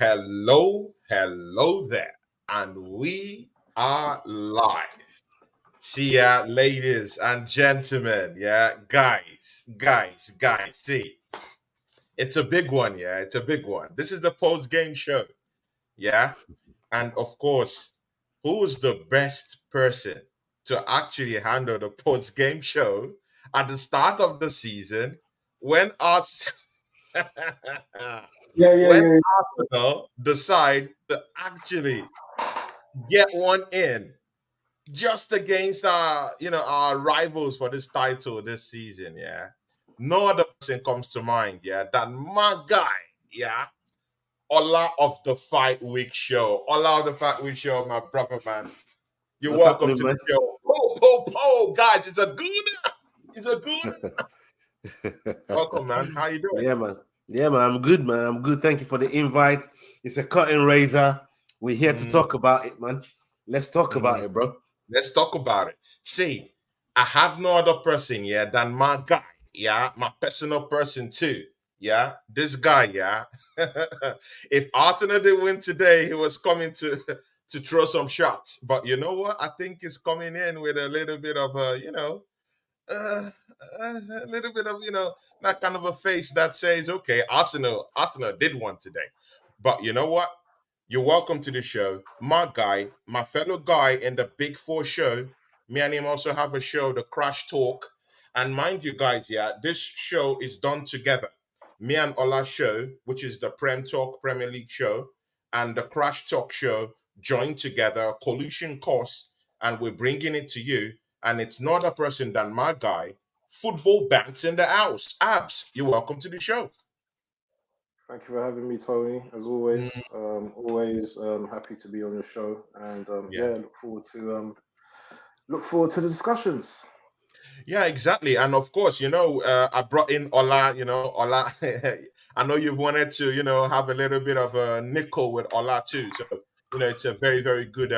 Hello there, and we are live. See ya, ladies and gentlemen. Yeah, guys. See, it's a big one. Yeah, it's a big one. This is the post-game show. Yeah, and of course, who's the best person to actually handle the post-game show at the start of the season when us Yeah, yeah, when yeah. Arsenal decide to actually get one in just against our rivals for this title this season. Yeah, no other person comes to mind. Yeah, than my guy. Yeah, Ola of the Fight Week Show. Ola of the Fight Week Show, my brother man. You're What's welcome happening, to the man? show. Po, guys, it's a gooner. It's a gooner. Welcome, man. How you doing? Yeah, man. Yeah, man. I'm good, man. I'm good. Thank you for the invite. It's a cutting razor. We're here to Mm, talk about it, man. Let's talk about mm. it, bro. Let's talk about it. See, I have no other person, yeah, than my guy, yeah, my personal person too, yeah. This guy, yeah. If Arsenal didn't win today, he was coming to to throw some shots. But you know what? I think he's coming in with a little bit of uh, a little bit of that kind of a face that says, okay, Arsenal did one today. But you know what? You're welcome to the show. My guy, my fellow guy in the Big Four show. Me and him also have a show, the Crash Talk. And mind you guys, yeah, this show is done together. Me and Ola show, which is the Prem Talk Premier League show, and the Crash Talk show joined together, collusion course, and we're bringing it to you. And it's not a person than my guy, Football Banks in the house. Abs, you're welcome to the show. Thank you for having me, Tony. As Mm, always happy to be on your show, and yeah. look forward to the discussions. Yeah, exactly. And of course, I brought in Ola, Ola. I know you've wanted to, have a little bit of a nickel with Ola too. So, it's a very, very good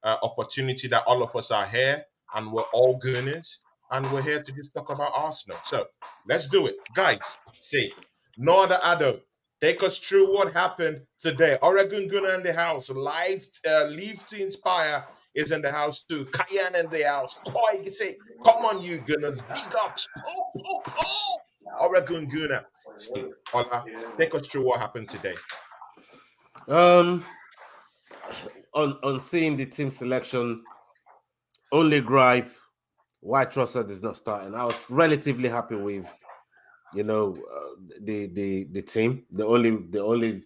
opportunity that all of us are here and we're all gooners and we're here to just talk about Arsenal. So let's do it. Guys, see, no other Ado. Take us through what happened today. Oregon Gunner in the house. Leave to Inspire is in the house too. Kayan in the house. Koi, you say, come on, you Gunners. Big ups. Oregon Gunner. See, Ola, take us through what happened today. Um, on seeing the team selection, only gripe why Trossard is not starting. I was relatively happy with, the team. The only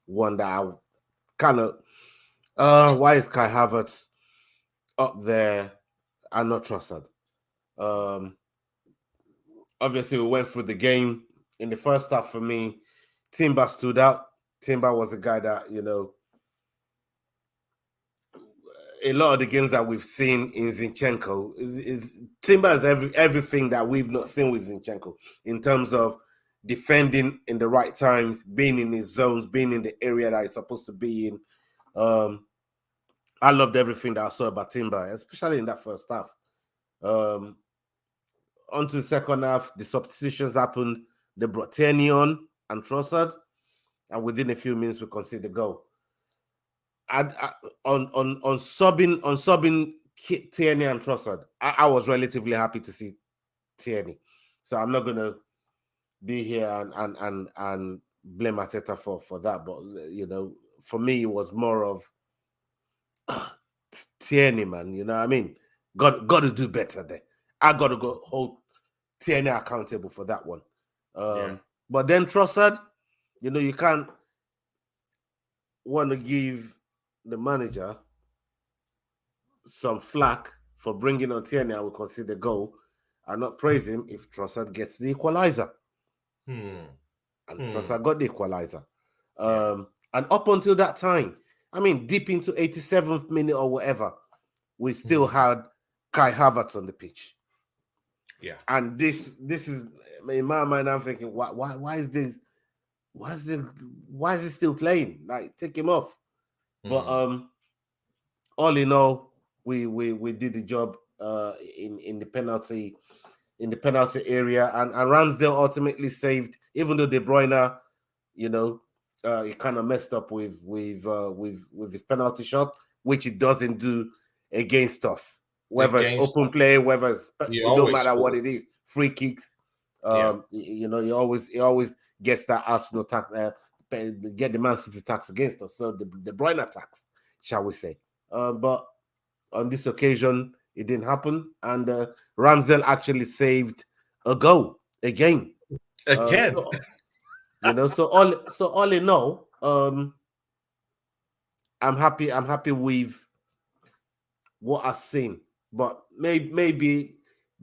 one that I kind of why is Kai Havertz up there and not Trossard? Um, Obviously, we went through the game. In the first half, for me, Timber stood out. Timber was the guy that, a lot of the games that we've seen in Zinchenko is Timber is everything that we've not seen with Zinchenko in terms of defending in the right times, being in his zones, being in the area that he's supposed to be in. I loved everything that I saw about Timber, especially in that first half. Onto the second half, the substitutions happened. They brought Tierney on and Trossard, and within a few minutes we conceded the goal. On subbing Tierney and Trossard, I was relatively happy to see Tierney. So I'm not gonna be here and blame Arteta for that. But for me, it was more of Tierney, man. You know what I mean? Got to do better there. I got to go hold Tierney accountable for that one. Yeah. But then Trossard, you can't want to give the manager some flack for bringing on Tierney and we consider goal and not praise him if Trossard gets the equalizer. And Trossard got the equalizer. And up until that time, I mean, deep into 87th minute or whatever, we still had Kai Havertz on the pitch. Yeah. And this is in my mind. I'm thinking, why is this? Why is he still playing? Like, take him off. But all in all, we did the job in the penalty area, and Ramsdale ultimately saved, even though De Bruyne, he kind of messed up with his penalty shot, which he doesn't do against us. Whether it's Against open play, whether it's, he it don't always matter what scored. it is, free kicks. Yeah. He always gets that Arsenal tax, get the Man City tax against us. So the Bruyne attacks, shall we say? But on this occasion, it didn't happen, and Ramsdale actually saved a goal again. Again. So so all in all, I'm happy. I'm happy with what I've seen, but maybe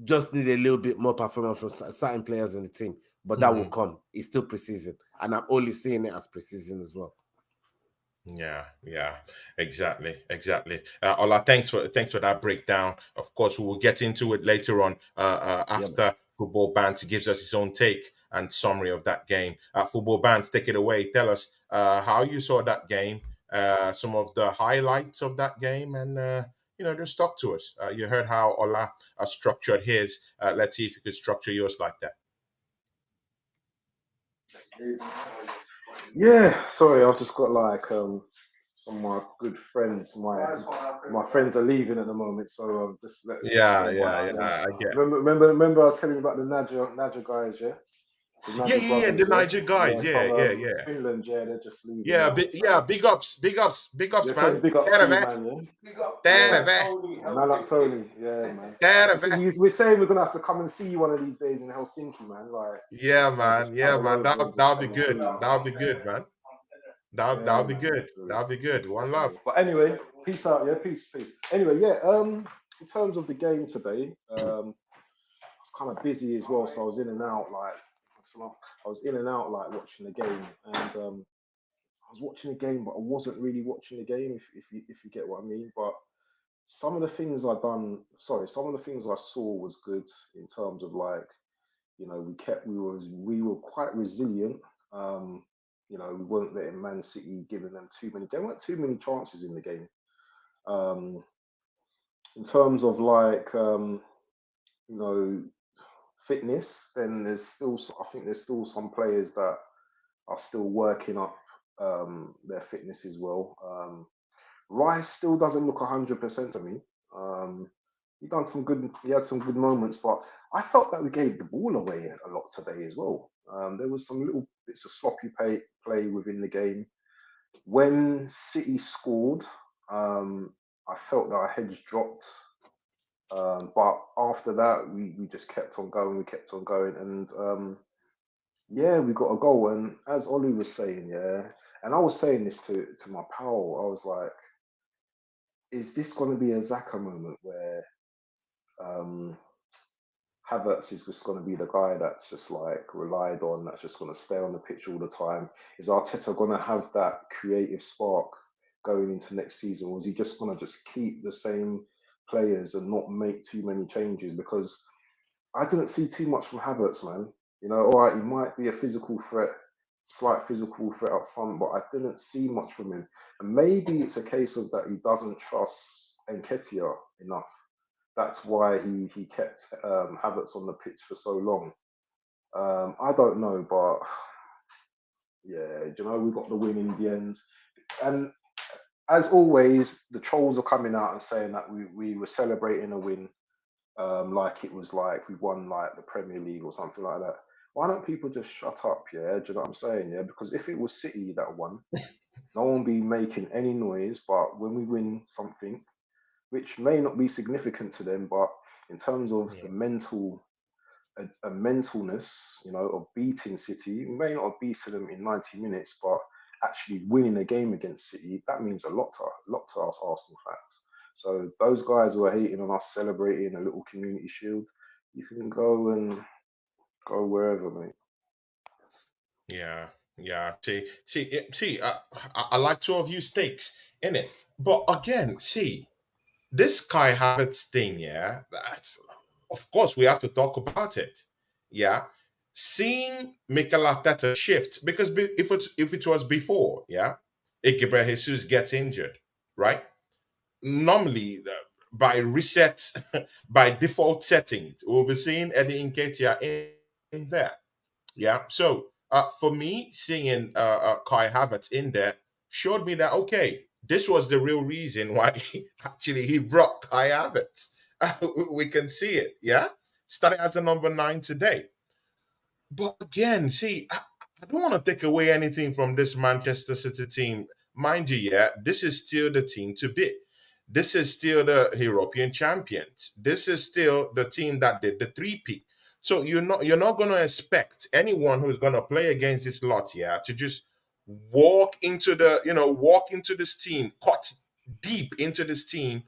just need a little bit more performance from certain players in the team. But that will Mhm. come. It's still preseason, and I'm only seeing it as preseason as well. Yeah, exactly. Ola, thanks for that breakdown. Of course, we will get into it later on Yeah, man. after Football Bands gives us his own take and summary of that game. Football Bands, take it away. Tell us how you saw that game, some of the highlights of that game, and just talk to us. You heard how Ola structured his. Let's see if you could structure yours like that. Yeah, sorry, I've just got like some of my good friends. My friends are leaving at the moment, so just let's Yeah, go yeah, back. yeah. I get. Remember, I was telling you about the Naja guys, yeah, the Yeah, Naja yeah, yeah. The brothers, yeah, Niger guys. yeah, Yeah, from yeah, yeah. Finland, yeah, they're just leaving Yeah, now. yeah, big ups, Yeah, sorry, man. big ups to you, Terve, man. Yeah, yeah. terve, Man like Tony, yeah, man. terve. We're saying we're gonna have to come and see you one of these days in Helsinki, man. Like, Yeah, man. just Yeah, travel man. over and just That'll be come and see good. you, man. That'll be good, man. That'll Yeah, be man. good. So, That'll be good. One so, love. but anyway, peace out. Yeah, peace. Anyway, yeah. In terms of the game today, I was kind of busy as well, so I was in and out. I was in and out like watching the game, and I was watching the game, but I wasn't really watching the game. If you get what I mean. But some of the things I saw was good in terms of like, we were quite resilient. Um, we weren't letting Man City giving them too many. There weren't too many chances in the game. Um, in terms of like, you know, fitness, then I think there's still some players that are still working up their fitness as well. Rice still doesn't look 100% to me. Um, he had some good moments, but I felt that we gave the ball away a lot today as well. There was some little bits of sloppy play within the game. When City scored, I felt that our heads dropped. But after that, we just kept on going. We kept on going, and yeah, we got a goal. And as Ollie was saying, yeah, and I was saying this to my pal, I was like, is this going to be a Zaka moment where um, Havertz is just going to be the guy that's just like relied on, that's just going to stay on the pitch all the time? Is Arteta going to have that creative spark going into next season, or is he just going to just keep the same players and not make too many changes? Because I didn't see too much from Havertz, man. All right, he might be a physical threat, slight physical threat up front, but I didn't see much from him. And maybe it's a case of that he doesn't trust Nketiah enough. That's why he kept Havertz on the pitch for so long. I don't know, but yeah, we got the win in the end. And as always, the trolls are coming out and saying that we were celebrating a win, like it was like we won like the Premier League or something like that. Why don't people just shut up? Yeah, do you know what I'm saying? Yeah, because if it was City that won, no one would be making any noise. But when we win something, which may not be significant to them, but in terms of the Yeah. a mentalness, of beating City, we may not have beaten them in 90 minutes, but actually winning a game against City, that means a lot to us Arsenal fans. So those guys who are hating on us celebrating a little community shield, you can go wherever, mate. Yeah, yeah. See. I like two of you stakes in it, but again, see this Kai Havertz thing. Yeah, that's of course we have to talk about it. Yeah, seeing Mikel Arteta shift because if it was before, yeah, Gabriel Jesus gets injured, right? Normally, by reset, by default settings, we'll be seeing Eddie Nketiah in there. Yeah. So for me, seeing Kai Havertz in there showed me that okay, this was the real reason why he brought Kai Havertz. We can see it, yeah. Starting as a number 9 today. But again, see, I don't want to take away anything from this Manchester City team. Mind you, yeah, this is still the team to beat. This is still the European champions. This is still the team that did the three-peat. So you're not gonna expect anyone who's gonna play against this lot, yeah, to just walk into this team, cut deep into this team,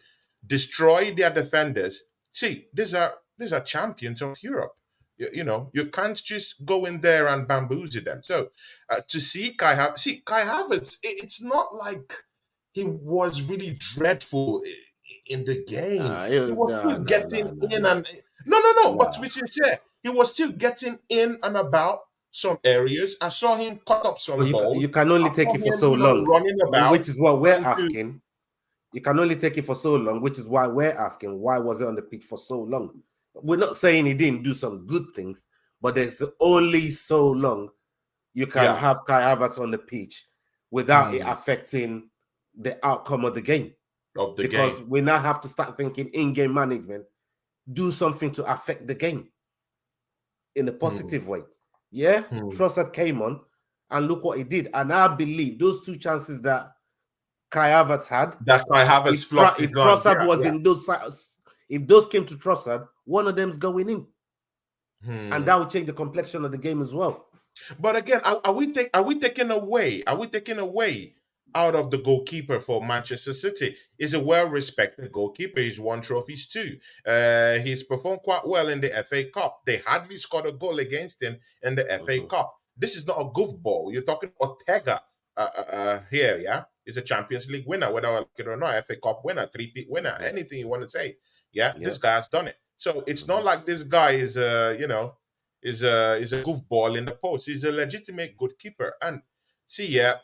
destroy their defenders. See, these are champions of Europe. You can't just go in there and bamboozle them. So to see Kai Havertz, it's not like he was really dreadful in the game. He was still getting in and no. But to be sincere, he was still getting in and about some areas. I saw him cut up But some goals. you can only I take saw it for him, so long, running about, which is what we're trying to. asking. You can only take it for so long, which is why we're asking, why was it on the pitch for so long? We're not saying he didn't do some good things, but there's only so long you can Yeah. have Kai Havertz on the pitch without it Mm. affecting the outcome of the game. Of the Because game. we now have to start thinking in-game management, do something to affect the game in a positive way. Yeah, Trossard came on, and look what he did. And I believe those 2 chances that Kai Havertz had, That Kai Havertz flopped if it on. Trossard was in those, if those came to Trossard, one of them's going in, and that would change the complexion of the game as well. But again, are we taking away out of the goalkeeper for Manchester City? Is a well-respected goalkeeper. He's won trophies too. He's performed quite well in the FA Cup. They hardly scored a goal against him in the FA Cup. This is not a goofball. You're talking Ortega here, yeah? He's a Champions League winner, whether I like it or not, FA Cup winner, three-peat winner, anything you want to say. Yeah, this guy has done it. So it's not like this guy is is a goofball in the post. He's a legitimate good keeper. And see, yeah,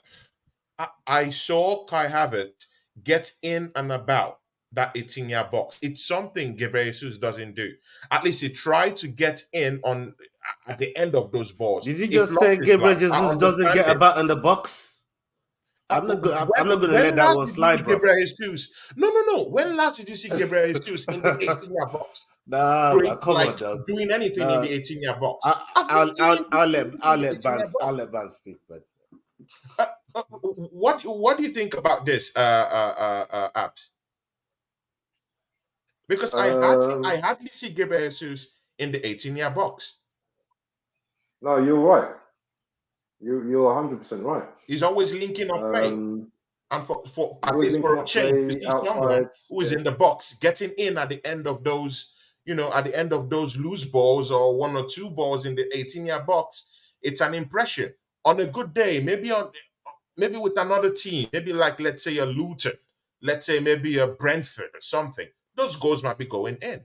I saw Kai Havertz get in and about that 18-yard box. It's something Gabriel Jesus doesn't do. At least he tried to get in on at the end of those balls. Did you just say Gabriel Jesus doesn't get about in the box? I'm not going to let that one slide, bro. Gabriel Jesus. No. When last did you see Gabriel Jesus in the 18-yard box? Nah, come on, dog. Doing anything in the 18-yard box. I'll let Van speak, but what do you think about this, Abs? Because I hardly see Gabriel Jesus in the 18-yard box. No, you're right. You're 100% right. He's always linking up play. And for at least for a change, to see someone who is in the box getting in at the end of those, at the end of those loose balls or 1 or 2 balls in the 18-yard box, it's an impression. On a good day, maybe with another team, maybe like, let's say, a Luton, let's say maybe a Brentford or something, those goals might be going in.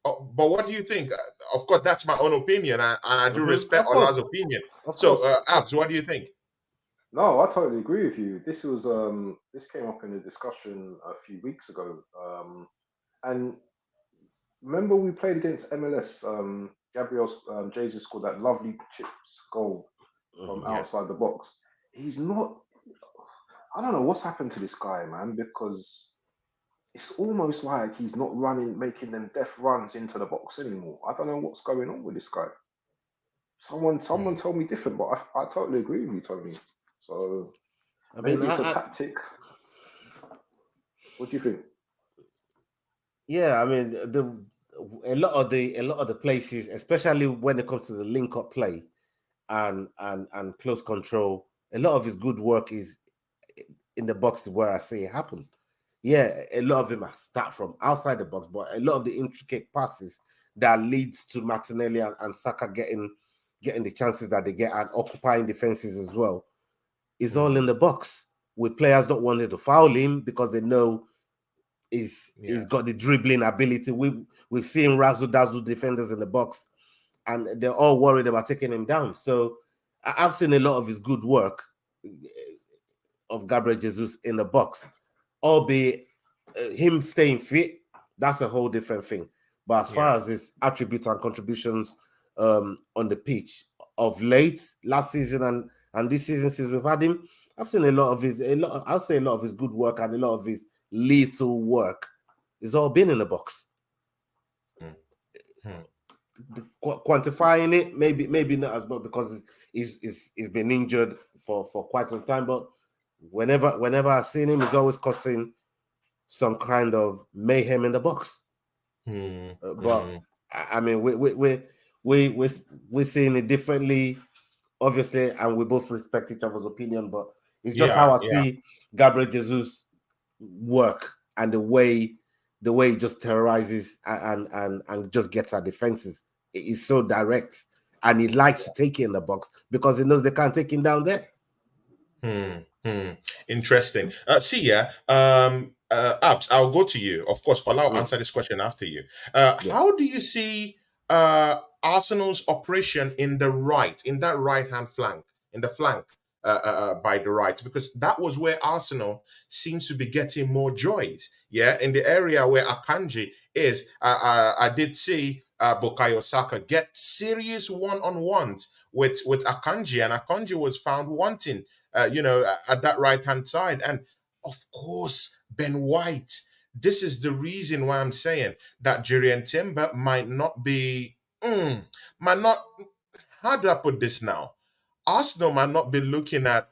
But what do you think? Of course, that's my own opinion, and I do respect Ola's opinion. So, Abs, what do you think? No, I totally agree with you. This was this came up in a discussion a few weeks ago, and remember we played against MLS. Gabriel Jesus scored that lovely chips goal from outside the box. He's not. I don't know what's happened to this guy, man, because it's almost like he's not making them death runs into the box anymore. I don't know what's going on with this guy. Someone told me different, but I totally agree with you, Tony. So maybe it's a tactic. What do you think? Yeah, I mean, a lot of the places, especially when it comes to the link-up play and close control, a lot of his good work is in the box where I see it happen. Yeah, a lot of them start from outside the box, but a lot of the intricate passes that leads to Martinelli and Saka getting the chances that they get and occupying defenses as well is all in the box, with players not wanting to foul him because they know he's got the dribbling ability. We've seen razzle-dazzle defenders in the box, and they're all worried about taking him down. So I've seen a lot of his good work of Gabriel Jesus in the box, albeit him staying fit, that's a whole different thing. But as far as his attributes and contributions on the pitch, of late, last season and this season since we've had him, I've seen I'll say a lot of his good work and a lot of his lethal work is all been in the box. Quantifying it, maybe not as much because he's been injured for quite some time, but whenever I've seen him, he's always causing some kind of mayhem in the box. But I mean, we're seeing it differently, obviously, and we both respect each other's opinion. But it's just how I see Gabriel Jesus work and the way he just terrorizes and just gets our defenses. He's so direct, and he likes to take it in the box because he knows they can't take him down there. Interesting. Abs, I'll go to you. Of course, I'll answer this question after you. How do you see Arsenal's operation in that right hand flank, in the flank by the right? Because that was where Arsenal seems to be getting more joys. Yeah, in the area where Akanji is, I did see Bukayo Saka get serious one-on-ones with Akanji, and Akanji was found wanting. At that right hand side. And of course, Ben White. This is the reason why I'm saying that Jurien Timber might not, how do I put this now? Arsenal might not be looking at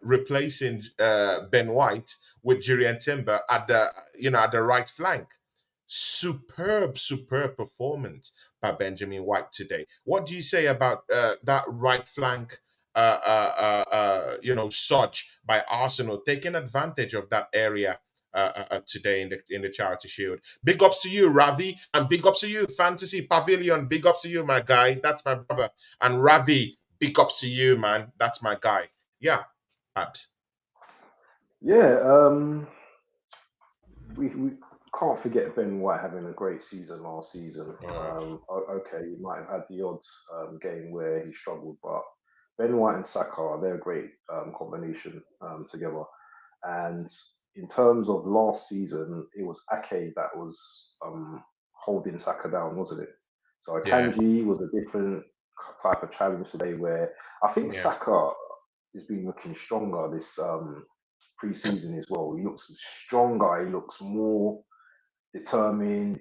replacing Ben White with Jurien Timber at the right flank. Superb performance by Benjamin White today. What do you say about that right flank surge by Arsenal, taking advantage of that area today in the Charity Shield? Big ups to you, Ravi, and big ups to you, Fantasy Pavilion. Big ups to you, my guy. That's my brother. And Ravi, big ups to you, man. That's my guy. Yeah, Abs. Yeah, we can't forget Ben White having a great season last season. Okay, he might have had the odd game where he struggled, but Ben White and Saka, they're a great combination together. And in terms of last season, it was Ake that was holding Saka down, wasn't it? So Akanji was a different type of challenge today, where I think Saka has been looking stronger this pre-season as well. He looks stronger. He looks more determined.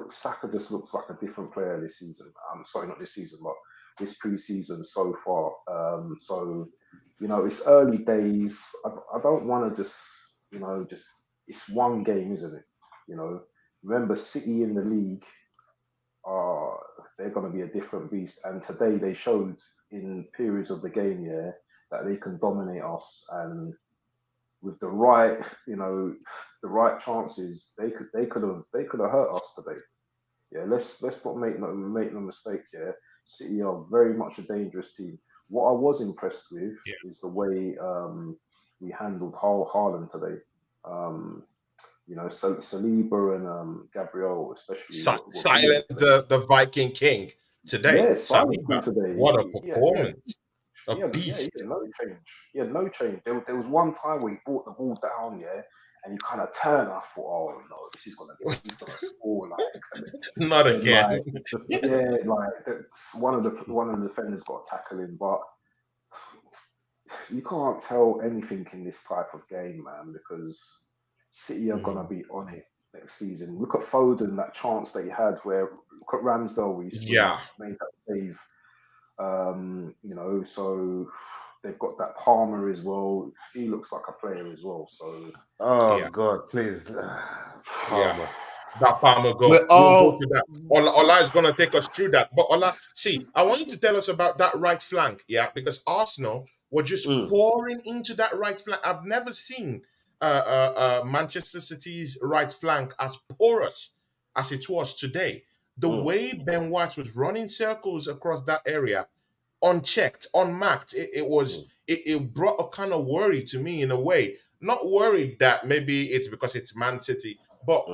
Saka just looks like a different player this season. I'm sorry, not this season, but this pre-season so far. So it's early days. I don't want to just it's one game, isn't it? Remember City in the league they're going to be a different beast. And today they showed in periods of the game, that they can dominate us, and with the right, the right chances, they could have hurt us today. Yeah, let's not make no mistake. Yeah, City are very much a dangerous team. What I was impressed with is the way we handled Haaland today. Saliba and Gabriel, especially. Silent the Viking King today. Yeah, Saliba today. What a performance! A beast. He had no change. There was one time where he brought the ball down, and he kind of turned. I thought, oh no, he's gonna score not again. One of the defenders got a tackle in, but you can't tell anything in this type of game, man, because City are gonna be on it next season. Look at Foden, that chance that he had. Look at Ramsdale, he made that save. So they've got that Palmer as well. He looks like a player as well. So God, please, Palmer. That Palmer goal. We'll go to that. Ola is going to take us through that. But Ola, I want you to tell us about that right flank, because Arsenal were just pouring into that right flank. I've never seen Manchester City's right flank as porous as it was today. The way Ben White was running circles across that area, unchecked, unmarked, it brought a kind of worry to me in a way. Not worried that maybe it's because it's Man City, but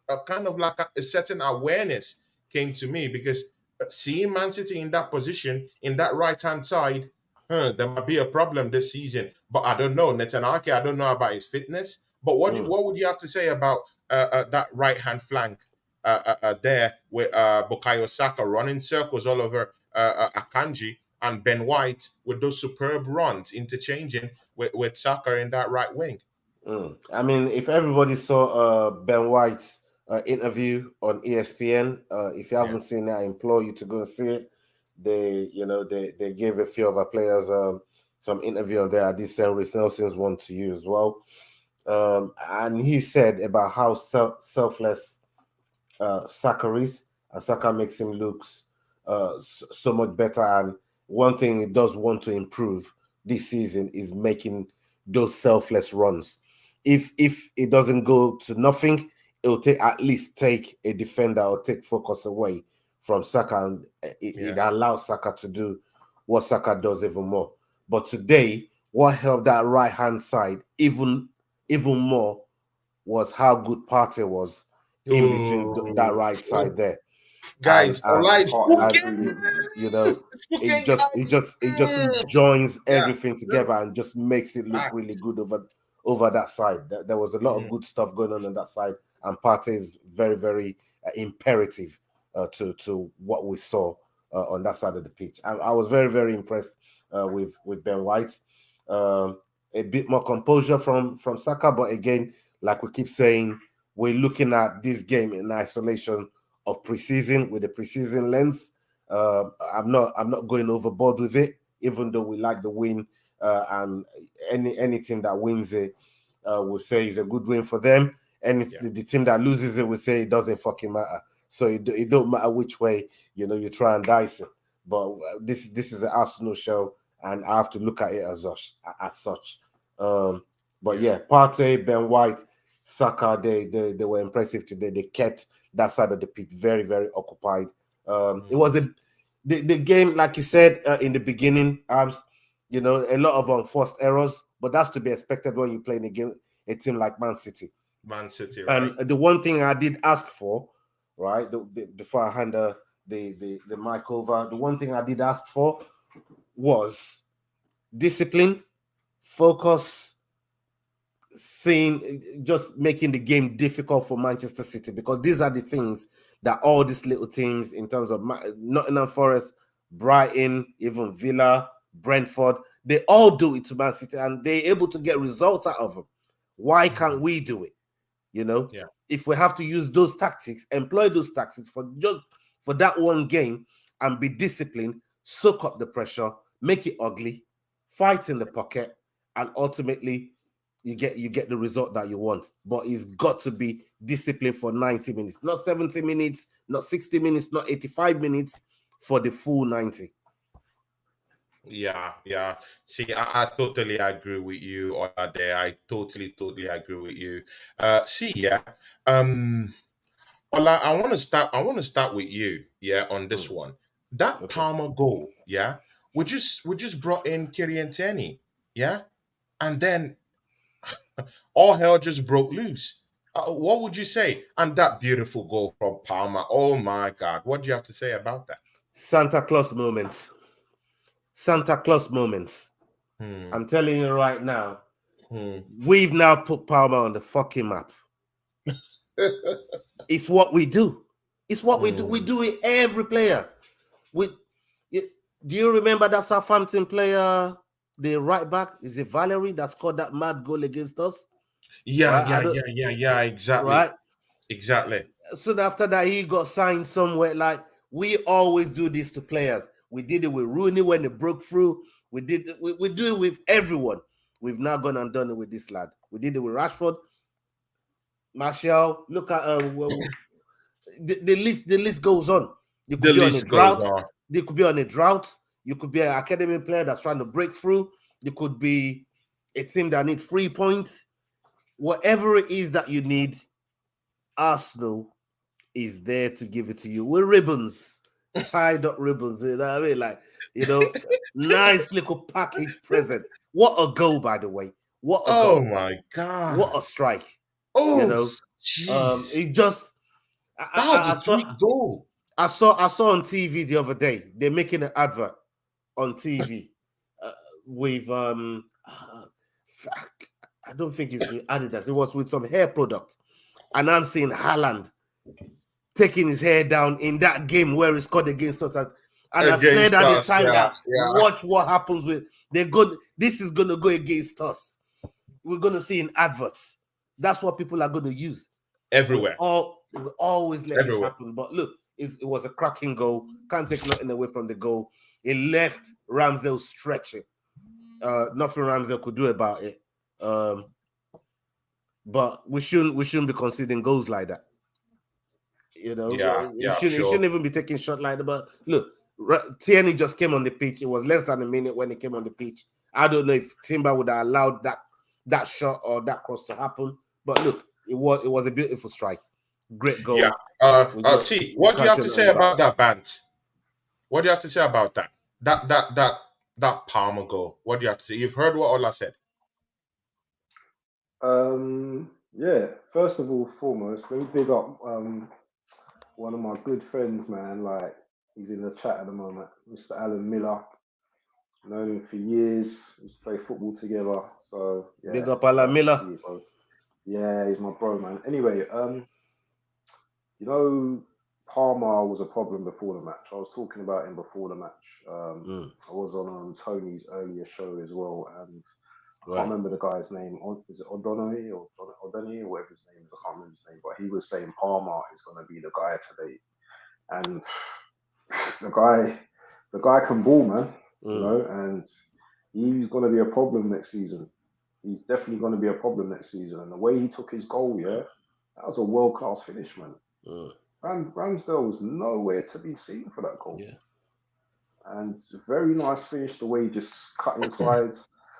a kind of like a certain awareness came to me, because seeing Man City in that position, in that right-hand side, there might be a problem this season. But I don't know. Netanyahu, I don't know about his fitness. But what would you have to say about that right-hand flank there with Bukayo Saka running circles all over Akanji, and Ben White with those superb runs interchanging with Saka in that right wing. I mean, if everybody saw Ben White's interview on ESPN, if you Yeah, haven't seen it, I implore you to go and see it. They gave a few of our players some interview on there. I did send Rhys Nelson's one to you as well. And he said about how selfless Saka is, and Saka makes him look so much better. And one thing he does want to improve this season is making those selfless runs. If it doesn't go to nothing, it'll at least take a defender or take focus away from Saka, and it yeah. allows Saka to do what Saka does even more. But today, what helped that right hand side even more was how good Partey was in between that Oh, right side there, and guys, online Partey was spooking. brilliant. it Spooking just guys. joins Yeah. everything together and just makes it look really Facts. good over that side. There was a lot of Mhm. good stuff going on that side, and Partey is very very imperative to what we saw on that side of the pitch. I was very very impressed with Ben White. A bit more composure from Saka, but again, like we keep saying, we're looking at this game in isolation of preseason with the preseason lens. I'm not going overboard with it, even though we like the win, and any team that wins it, will say is a good win for them. And it's Yeah. the team that loses it will say it doesn't fucking matter. So it don't matter which way you try and dice it. But this is an Arsenal show, and I have to look at it as such. Um, but Yeah. yeah, Partey, Ben White, Saka, they were impressive today. They kept that side of the pitch very very occupied. It was the game, like you said in the beginning, Abs. A lot of unforced errors, but that's to be expected when you play in a team like Man City. Man City, And right? the one thing I did ask for, right, before I hand the mic over, the one thing I did ask for was discipline, focus, just making the game difficult for Manchester City, because these are the things that all these little teams in terms of Nottingham Forest, Brighton, even Villa, Brentford, they all do it to Man City and they're able to get results out of them. Why can't Mhm. we do it? You know, Yeah. if we have to use those tactics, employ those tactics for that one game and be disciplined, soak up the pressure, make it ugly, fight in the pocket, and ultimately you get the result that you want. But it's got to be disciplined for 90 minutes, not 70 minutes, not 60 minutes, not 85 minutes, for the full 90. Yeah, yeah. See, I totally agree with you, Ola there. I totally agree with you. See, yeah. Um, Ola, I want to start with you, yeah, on this Mm, one. That okay. Palmer goal, yeah. We just brought in Kieran Tierney, yeah, and then all hell just broke loose. What would you say? And that beautiful goal from Palmer. Oh my God, what do you have to say about that? Santa Claus moments. Santa Claus moments. Hmm. I'm telling you right now, Hmm. we've now put Palmer on the fucking map. It's what we do. It's what we do. We Hmm. do it every player. We, do you remember that Southampton player, the right back? Is it Valerie that scored that mad goal against us? Yeah, Right? I yeah, don't. yeah, yeah, yeah. Exactly, Right. exactly. Soon after that, he got signed somewhere. Like, we always do this to players. We did it with Rooney when he broke through. We do it with everyone. We've now gone and done it with this lad. We did it with Rashford, Martial. Look at the list goes on. You The could be on a list goes drought. on. You could be on a drought. You could be an academy player that's trying to break through. You could be a team that needs 3 points. Whatever it is that you need, Arsenal is there to give it to you with ribbons, tied up ribbons. You know what I mean? Like, nice little package present. What a goal, by the way. What a Oh goal. my God. What a strike. You Oh, know, jeez. it just That was a I saw sweet goal. I saw on TV the other day. They're making an advert on TV with I don't think it's with Adidas. It was with some hair product, and I'm seeing Haaland taking his hair down in that game where he scored against us. And I said against at the us. time Yeah, that yeah, watch what happens with they're good. This is gonna go against us. We're gonna see in adverts. That's what people are gonna use. everywhere, We always let this everywhere. happen. But look, it was a cracking goal. Can't take nothing away from the goal. It left Ramsdale stretching. Nothing Ramsdale could do about it. But we shouldn't be conceding goals like that. You know, Yeah, it yeah, shouldn't sure. even be taking shot like that. But look, Tierney just came on the pitch. It was less than a minute when he came on the pitch. I don't know if Timber would have allowed that shot or that cross to happen. But look, it was a beautiful strike. Great Yeah. goal. We just T, we what do you can't have say to nothing say about about it. that, Bant? What do you have to say about that? That Palmer goal. What do you have to say? You've heard what Ola said. Yeah. First of all, foremost, let me big up one of my good friends, man. Like he's in the chat at the moment, Mr. Alan Miller. Known him for years. We used to play football together. So Big yeah, up Alan glad to Miller. see you, bro. Yeah, he's my bro, man. Anyway, you know, Palmer was a problem before the match. I was talking about him before the match. I was on Tony's earlier show as well, and I can't Right. remember the guy's name. Is it O'Donoghue or O'Donoghue or whatever his name is? I can't remember his name, but he was saying Palmer is going to be the guy today, and the guy can ball, man. You Mm. know, and he's going to be a problem next season. He's definitely going to be a problem next season. And the way he took his goal, yeah, that was a world class finish, man. Mm. Ramsdale was nowhere to be seen for that goal. Yeah. And very nice finish, the way he just cut inside.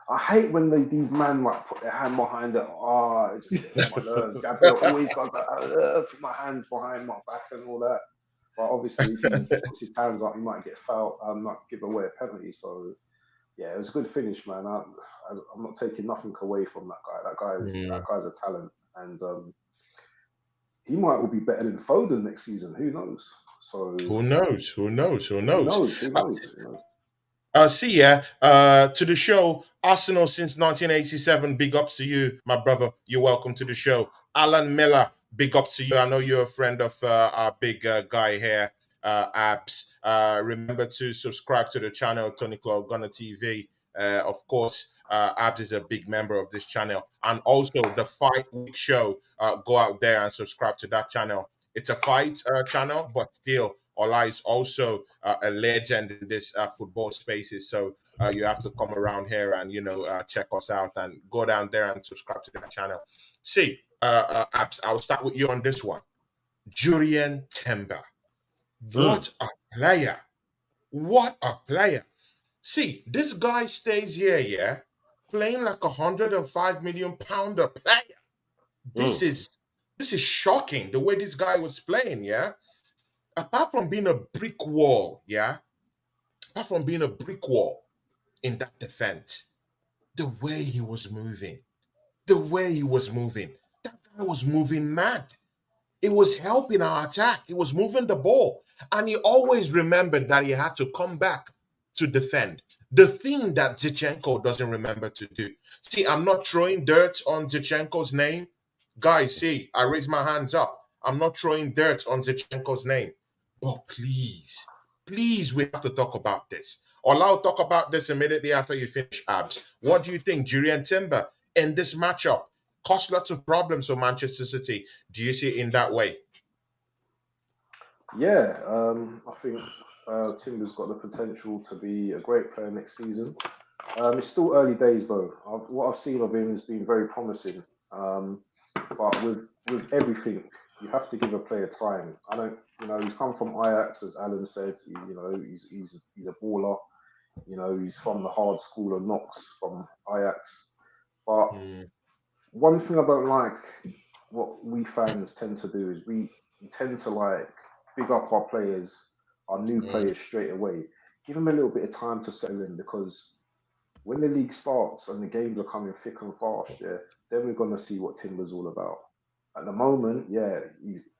I hate when these men like put their hand behind it. It just gets on my nerves. Gabriel always does that. Put my hands behind my back and all that. But obviously, if he puts his hands up, he might get fouled. Might give away a penalty. So yeah, it was a good finish, man. I'm not taking nothing away from that guy. Mm. That guy's a talent, and he might will be better than Foden next season. Who knows? So Who knows? Who knows? Who who knows? knows? Who knows? Who knows? See ya. To the show. Arsenal since 1987. Big ups to you, my brother. You're welcome to the show. Alan Miller. Big ups to you. I know you're a friend of our big guy here, Abs. Remember to subscribe to the channel, Tony Clark Gunner TV. Of course, Abs is a big member of this channel, and also the Fight Week Show. Go out there and subscribe to that channel. It's a fight channel, but still, Ola is also a legend in this football spaces. So you have to come around here and check us out and go down there and subscribe to that channel. See, Abs, I'll start with you on this one. Julian Timber, Mm. what a player! What a player! See, this guy stays here, yeah, playing like £105 million player. This Mm. is this is shocking the way this guy was playing, yeah. Apart from being a brick wall, yeah, apart from being a brick wall in that defense, the way he was moving, the way he was moving, that guy was moving mad. It was helping our attack. He was moving the ball. And he always remembered that he had to come back to defend. The thing that Zichenko doesn't remember to do. See, I'm not throwing dirt on Zichenko's name. Guys, see, I raise my hands up. I'm not throwing dirt on Zichenko's name. But please, please, we have to talk about this. Or I'll talk about this immediately after you finish, Abs. What do you think, Julian Timber, in this matchup? Caused lots of problems for Manchester City. Do you see it in that way? Yeah, I think Timber's got the potential to be a great player next season. It's still early days though. What I've seen of him has been very promising. But with everything, you have to give a player time. I don't, he's come from Ajax, as Alan said. He's a baller. He's from the hard school of Knox from Ajax. But Mm, one thing I don't like, what we fans tend to do is we tend to like big up our players, our new mm, players straight away. Give them a little bit of time to settle in because when the league starts and the games are coming thick and fast, yeah, then we're gonna see what Timber's all about. At the moment, yeah,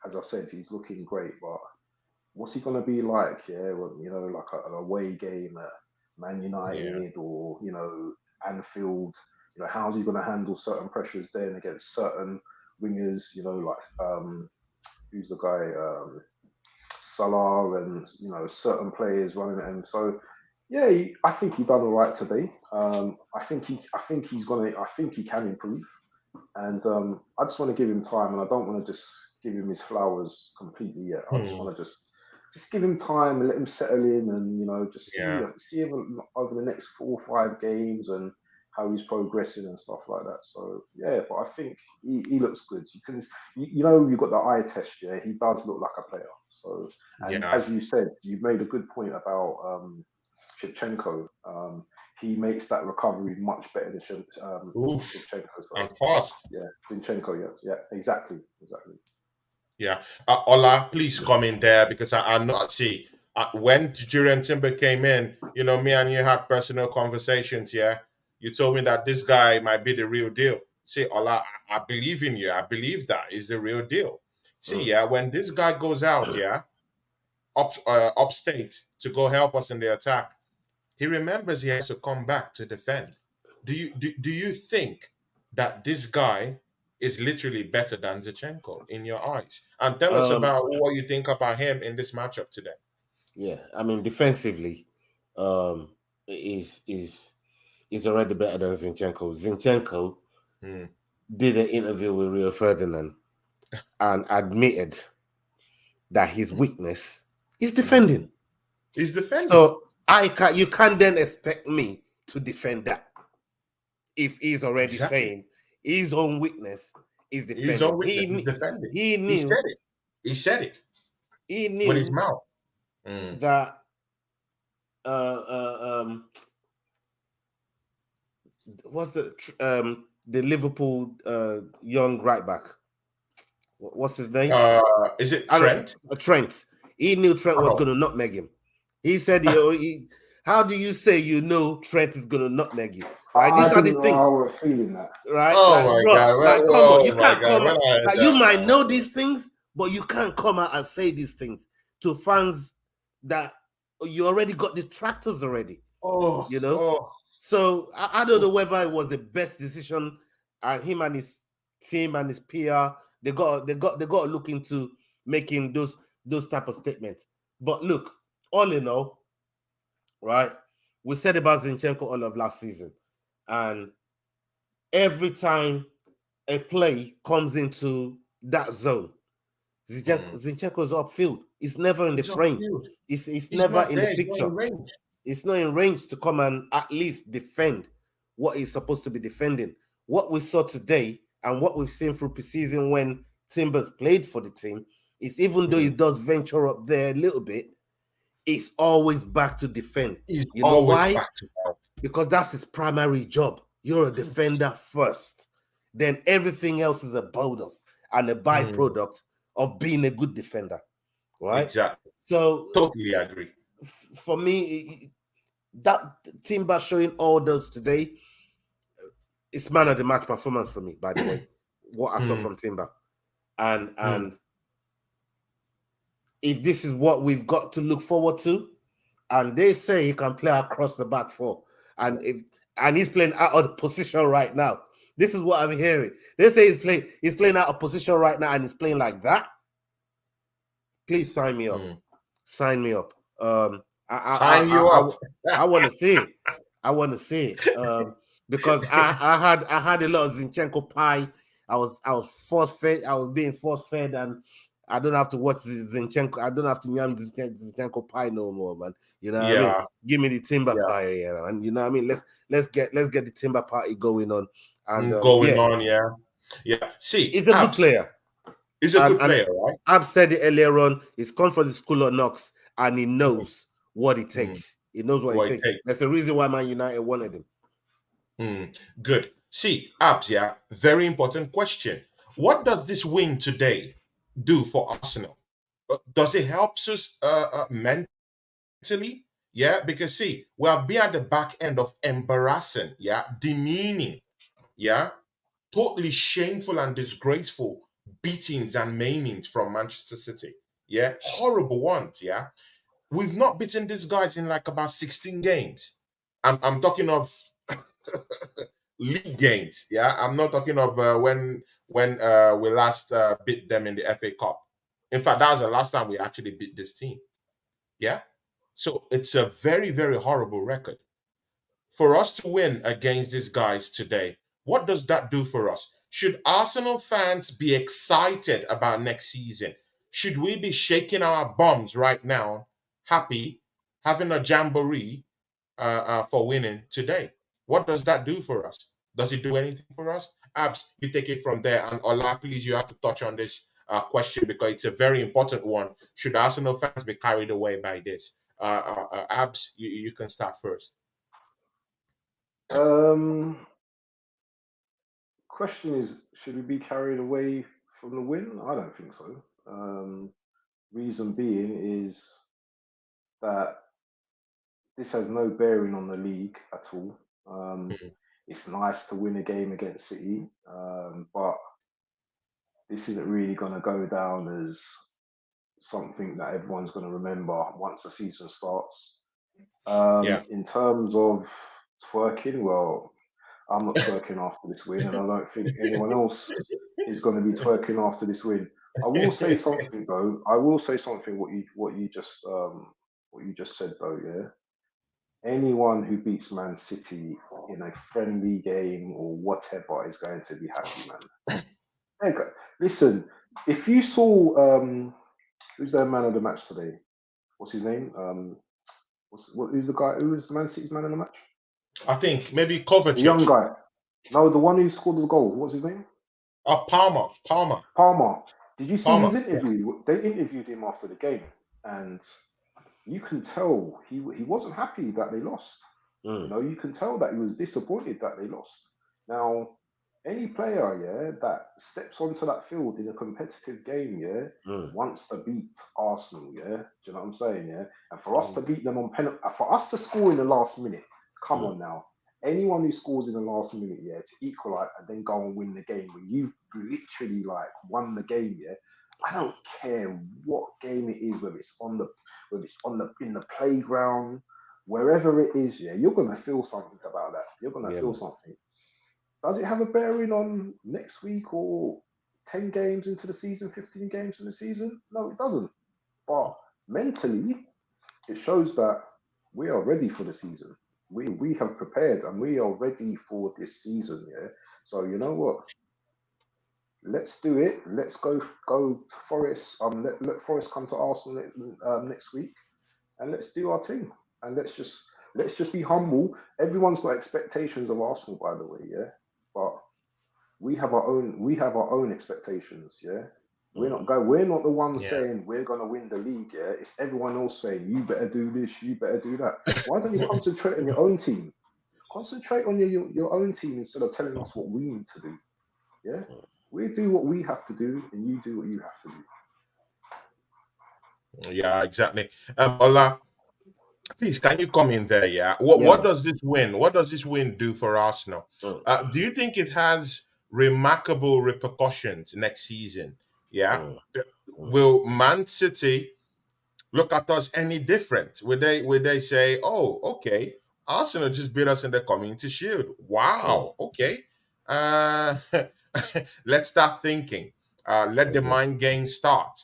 as I said, he's looking great, but what's he gonna be like? Yeah, well, like an away game at Man yeah. United or Anfield. How's he gonna handle certain pressures then against certain wingers? Like who's the guy? Salah and certain players running at him. So yeah, I think he done all right today. I think he can improve, and I just want to give him time, and I don't want to just give him his flowers completely yet. I just Hmm. want to just give him time and let him settle in, and just Yeah. see him over the next 4 or 5 games and how he's progressing and stuff like that. So yeah, but I think he looks good. You've got the eye test. Yeah, he does look like a player. So, and Yeah. as you said, you've made a good point about Shevchenko. He makes that recovery much better than Oof. Zinchenko. And Sorry, fast. yeah, Zinchenko. Yeah, exactly. Yeah. Ola, please come in there because I know. See, when Julian Timber came in, me and you had personal conversations. Yeah. You told me that this guy might be the real deal. See, Ola, I believe in you. I believe that is the real deal. See, Mm. yeah, when this guy goes out, yeah, upstate to go help us in the attack, he remembers he has to come back to defend. Do you think that this guy is literally better than Zichenko in your eyes? And tell us Um, about what you think about him in this matchup today. yeah, I mean defensively, um, is already better than Zinchenko. Zinchenko Hmm. did an interview with Rio Ferdinand and admitted that his weakness is Hmm. defending. He's defending. So you can't then expect me to defend that if he's already Exactly. saying his own weakness is He's defending. on witness. He's defending. He He knew said it. He said it he with his knew mouth. Hmm. that uh, uh um what's the Liverpool young right back. What's his name? Is it I don't Trent? Trent. He knew Trent was Oh. going to nutmeg him. He said, how do you say Trent is going to nutmeg you? Right? I These are the didn't know I things, was feeling that. right? Oh Like, my bro, God! like, come on. You Oh my can't God! come. When I heard Like, you that, might man. know these things, but you can't come out and say these things to fans that you already got detractors already. Oh, You know. oh, So I don't know oh. whether it was the best decision, and him and his team and his PR they got to look into making those type of statements. But look, all in all, right? We said about Zinchenko all of last season, and every time a play comes into that zone, Hmm. Zinchenko's upfield. It's never in the He's frame. upfield. It's He's never not in the there. He's not picture. in range. It's not in range to come and at least defend what he's supposed to be defending. What we saw today and what we've seen through preseason when Timbers played for the team is even though he Hmm. does venture up there a little bit, it's always back to defend. He's You know always why? back to help. Because that's his primary job. You're a defender first. Then everything else is a bonus and a Hmm. byproduct of being a good defender. Right? Exactly. So Totally agree. for me, that Timber showing all those today is man of the match performance for me, by the way. What I saw Hmm. from Timber. And Hmm. if this is what we've got to look forward to, and they say he can play across the back four, and he's playing out of position right now. This is what I'm hearing. They say he's playing out of position right now and he's playing like that. Please sign me up. Hmm. Sign me up. Sign you up. I want to see it. I want to see it. Because I had a lot of Zinchenko pie. I was force fed. I was being force fed, and I don't have to watch Zinchenko. I don't have to yam Zinchenko pie no more, man. You know what I mean? Yeah. Give me the timber Yeah. pie, yeah, and you know what I mean. Let's get the timber party going on, and Going yeah, on. Yeah. Yeah. See, he's a good Abs player, is a good and player, right? I've said it earlier on. He's come from the school of knocks, and he knows what it Hmm. takes. He knows what it What it takes. takes. That's the reason why Man United wanted him. Good. See, Abs, yeah, very important question. What does this win today do for Arsenal? Does it help us mentally? Yeah, because see, we have been at the back end of embarrassing, yeah, demeaning, yeah, totally shameful and disgraceful beatings and maimings from Manchester City. Yeah, horrible ones. Yeah, we've not beaten these guys in like about 16 games. I'm talking of league games. Yeah, I'm not talking of when we last beat them in the FA Cup In fact, that was the last time we actually beat this team. Yeah. So it's a very, very horrible record. For us to win against these guys today, what does that do for us? Should Arsenal fans be excited about next season? Should we be shaking our bums right now, happy, having a jamboree for winning today? What does that do for us? Does it do anything for us? Abs, you take it from there. And Ola, please, you have to touch on this question because it's a very important one. Should Arsenal fans be carried away by this? Abs, you can start first. Question is, should we be carried away from the win? I don't think so. Reason being is that this has no bearing on the league at all. It's nice to win a game against City, but this isn't really going to go down as something that everyone's going to remember once the season starts. Yeah. In terms of twerking, well, I'm not twerking after this win, and I don't think anyone else is going to be twerking after this win. I will say something though. I will say something. What you just said though. Yeah. Anyone who beats Man City in a friendly game or whatever is going to be happy, man. Okay. Listen, if you saw who's their man of the match today? What's his name? Who's the guy? Who was the Man City's man of the match? I think maybe The young Kovacic. guy. No, the one who scored the goal. What's his name? Palmer. Palmer. Did you see Palmer. his interview? They interviewed him after the game, and you can tell he wasn't happy that they lost. You know, you can tell that he was disappointed that they lost. Now, any player, yeah, that steps onto that field in a competitive game, yeah, wants to beat Arsenal, yeah. Do you know what I'm saying, yeah? And for us to beat them on penalty, for us to score in the last minute, come on now. Anyone who scores in the last minute, yeah, to equalize and then go and win the game when you've literally like won the game, yeah. I don't care what game it is, whether it's on the in the playground, wherever it is, yeah, you're gonna feel something about that. You're gonna feel something. Does it have a bearing on next week or 10 games into the season, 15 games in the season? No, it doesn't. But mentally, it shows that we are ready for the season. We have prepared and we are ready for this season, yeah. So you know what? Let's do it. Let's go to Forest. Let Forest come to Arsenal next week, and let's do our thing. And let's just be humble. Everyone's got expectations of Arsenal, by the way, yeah. But we have our own expectations, yeah. We're not the ones saying we're gonna win the league, yeah. It's everyone else saying you better do this, you better do that. Why don't you concentrate on your own team? Concentrate on your own team instead of telling us what we need to do. Yeah. We do what we have to do, and you do what you have to do. Yeah, exactly. Ola, please, can you come in there? Yeah. What does this win? What does this win do for Arsenal? Do you think it has remarkable repercussions next season? Yeah. Will Man City look at us any different? Would they say, "Oh, okay, Arsenal just beat us in the Community Shield. Wow, okay. Uh, let's start thinking. Let the mind game start.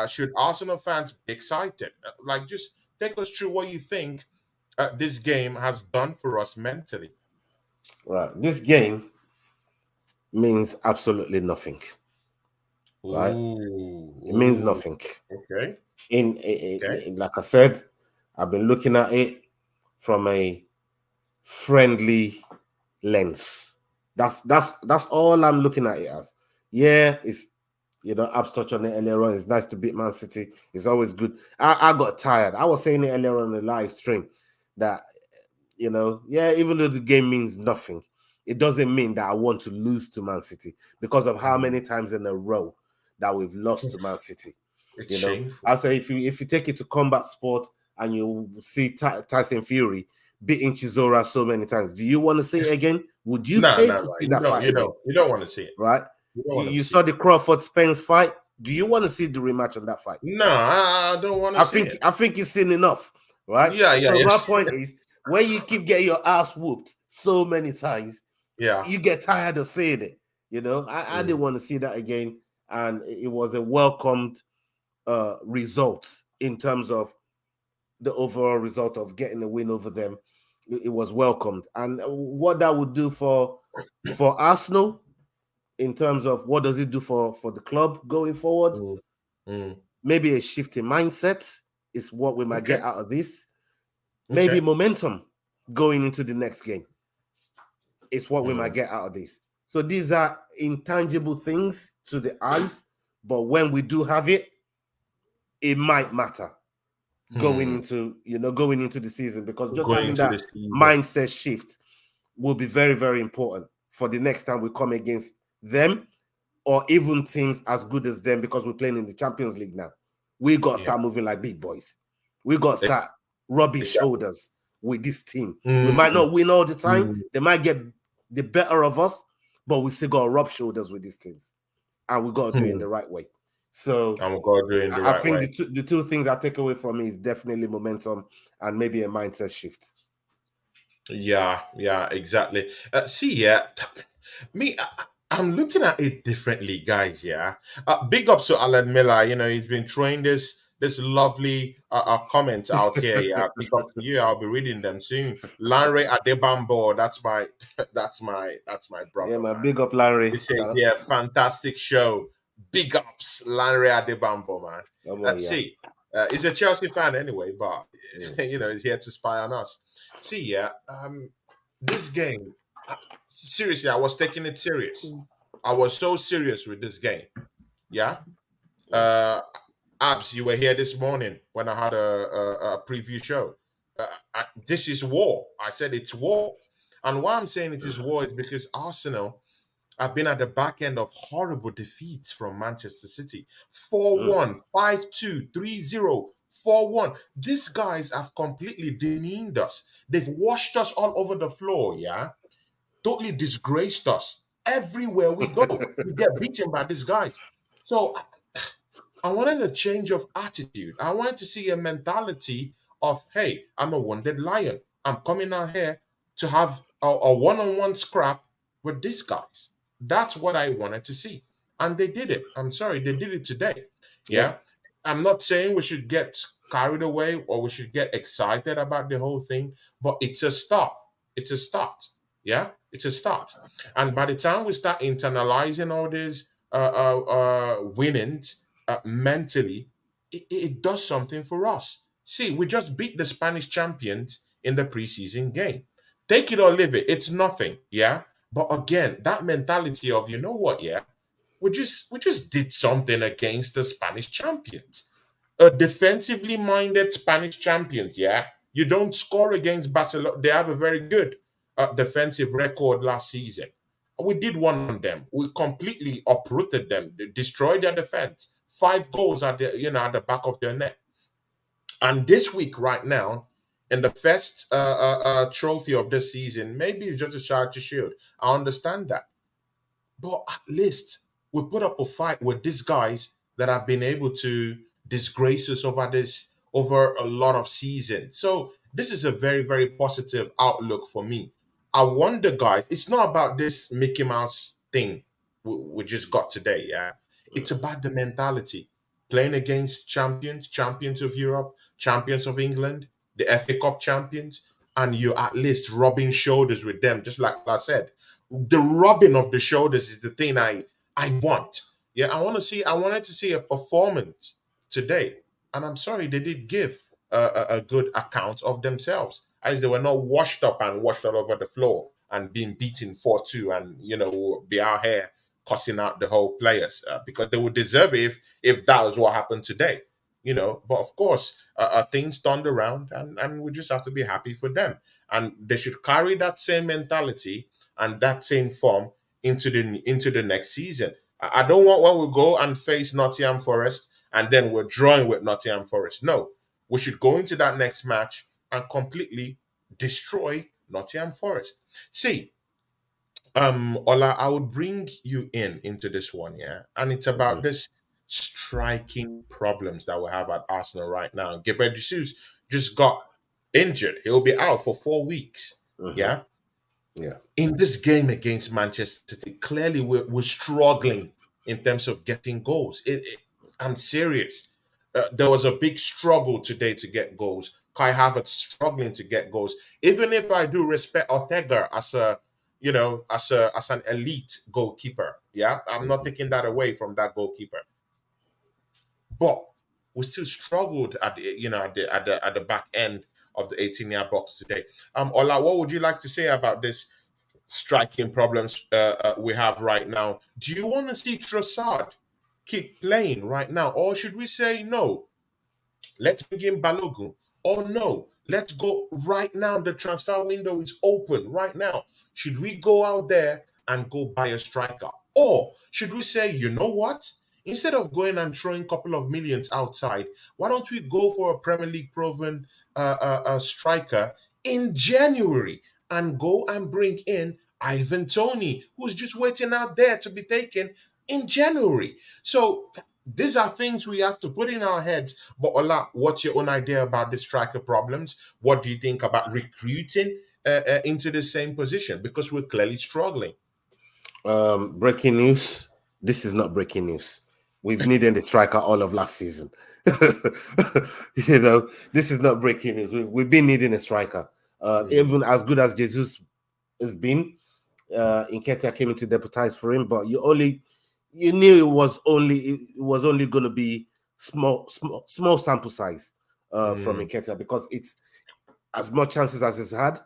Should Arsenal fans be excited? Like, just take us through what you think this game has done for us mentally. Right. This game means absolutely nothing. Right? It means nothing. Okay. In like I said, I've been looking at it from a friendly lens. That's all I'm looking at it as. Yeah, it's Abs touched on it earlier on. It's nice to beat Man City. It's always good. I got tired. I was saying it earlier on the live stream that even though the game means nothing, it doesn't mean that I want to lose to Man City because of how many times in a row that we've lost to Man City. It's shameful. I say if you take it to combat sport and you see Tyson Fury beating Chisora so many times, do you want to see it again? Would you pay to see that fight again? You don't want to see it, right? You saw the Crawford Spence fight. Do you want to see the rematch on that fight? No, I don't want to see it. I think you've seen enough, right? Yeah. So my point is, when you keep getting your ass whooped so many times, you get tired of seeing it. I didn't want to see that again. and it was a welcomed result in terms of the overall result of getting a win over them. It was welcomed, and what that would do for Arsenal in terms of what does it do for the club going forward? Mm, mm. Maybe a shift in mindset is what we might Okay. get out of this. Maybe Okay. momentum going into the next game is what we might Mm, get out of this. So these are intangible things to the eyes, but when we do have it, it might matter going mm. into the season, because just Going having into that the season. mindset shift will be very, very important for the next time we come against them, or even teams as good as them, because we're playing in the Champions League now. We got to Yeah. start moving like big boys. We got to start rubbing Exactly. shoulders with this team. We Mm, might not win all the time. mm. They might get the better of us, but we still got to rub shoulders with these teams, and we got to do it in the right way. So And we're going to do it in the I right think way. the two things I take away from me is definitely momentum and maybe a mindset shift. Yeah, exactly. See, me, I'm looking at it differently, guys. Yeah, big ups to Alan Miller. You know, he's been throwing this lovely comments out here. Yeah, big up to you. I'll be reading them soon. Lanre Adebambo, that's my that's my Yeah, brother, my man. big up, Larry. He said, yeah, fantastic show. Big ups, Lanre Adebambo, man. Come on, Let's yeah. see. He's a Chelsea fan anyway, but Mm. you know, he's here to spy on us. See, this game, seriously, I was taking it serious. I was so serious with this game. Yeah. Mm. Uh, Abs, you were here this morning when I had a preview show. This is war. I said it's war. And why I'm saying it is war is because Arsenal have been at the back end of horrible defeats from Manchester City. 4-1, 5-2, 3-0, 4-1. These guys have completely demeaned us. They've washed us all over the floor, yeah? Totally disgraced us. Everywhere we go, we get beaten by these guys. So I wanted a change of attitude. I wanted to see a mentality of, hey, I'm a wounded lion. I'm coming out here to have a one-on-one scrap with these guys. That's what I wanted to see. And they did it. I'm sorry, they did it today. Yeah. Yeah. I'm not saying we should get carried away or we should get excited about the whole thing, but it's a start. It's a start. Yeah. It's a start. And by the time we start internalizing all these winnings, mentally, it does something for us. See, we just beat the Spanish champions in the preseason game. Take it or leave it, it's nothing, yeah. But again, that mentality of, you know what, yeah, we just did something against the Spanish champions, a defensively minded Spanish champions. Yeah, you don't score against Barcelona. They have a very good defensive record last season. We did one on them. We completely uprooted them, destroyed their defense. 5 goals at the back of their net. And this week, right now, in the first trophy of this season, maybe it's just a charity shield. I understand that. But at least we put up a fight with these guys that have been able to disgrace us over a lot of seasons. So this is a very, very positive outlook for me. I wonder, guys, it's not about this Mickey Mouse thing we just got today, yeah. It's about the mentality. Playing against champions, champions of Europe, champions of England, the FA Cup champions, and you're at least rubbing shoulders with them, just like I said, the rubbing of the shoulders is the thing I want. Yeah, I wanted to see a performance today, and I'm sorry they did give a good account of themselves, as they were not washed up and washed all over the floor and being beaten 4-2, and be out here cussing out the whole players because they would deserve it if that was what happened today. But of course, things turned around, and we just have to be happy for them, and they should carry that same mentality and that same form into the next season. I don't want when we go and face Nottingham Forest and then we're drawing with Nottingham Forest. No, we should go into that next match and completely destroy Nottingham Forest. See, Ola, I would bring you into this one, yeah, and it's about Mhm. this striking problems that we have at Arsenal right now. Gabriel Jesus just got injured; he'll be out for 4 weeks. Mhm. Yeah, Yes. in this game against Manchester City, clearly we're struggling. in terms of getting goals. I'm serious. There was a big struggle today to get goals. Kai Havertz struggling to get goals. Even if I do respect Ortega as a, as an elite goalkeeper, yeah, I'm not taking that away from that goalkeeper. But we still struggled at the, at the back end of the 18-yard box today. Ola, what would you like to say about this striking problems we have right now? Do you want to see Trossard keep playing right now, or should we say no? Let's bring in Balogun. Or no, let's go right now. The transfer window is open right now. Should we go out there and go buy a striker? Or should we say, you know what? Instead of going and throwing a couple of millions outside, why don't we go for a Premier League proven striker in January and go and bring in Ivan Toney, who's just waiting out there to be taken in January? So these are things we have to put in our heads. But Ola, what's your own idea about the striker problems? What do you think about recruiting into the same position? Because we're clearly struggling. Breaking news. This is not breaking news. We've needed a striker all of last season. This is not breaking news. We've been needing a striker. Even as good as Jesus has been, Nketiah came in to deputize for him, but you knew it was only going to be small sample size from Nketiah, because it's as much chances as it's had.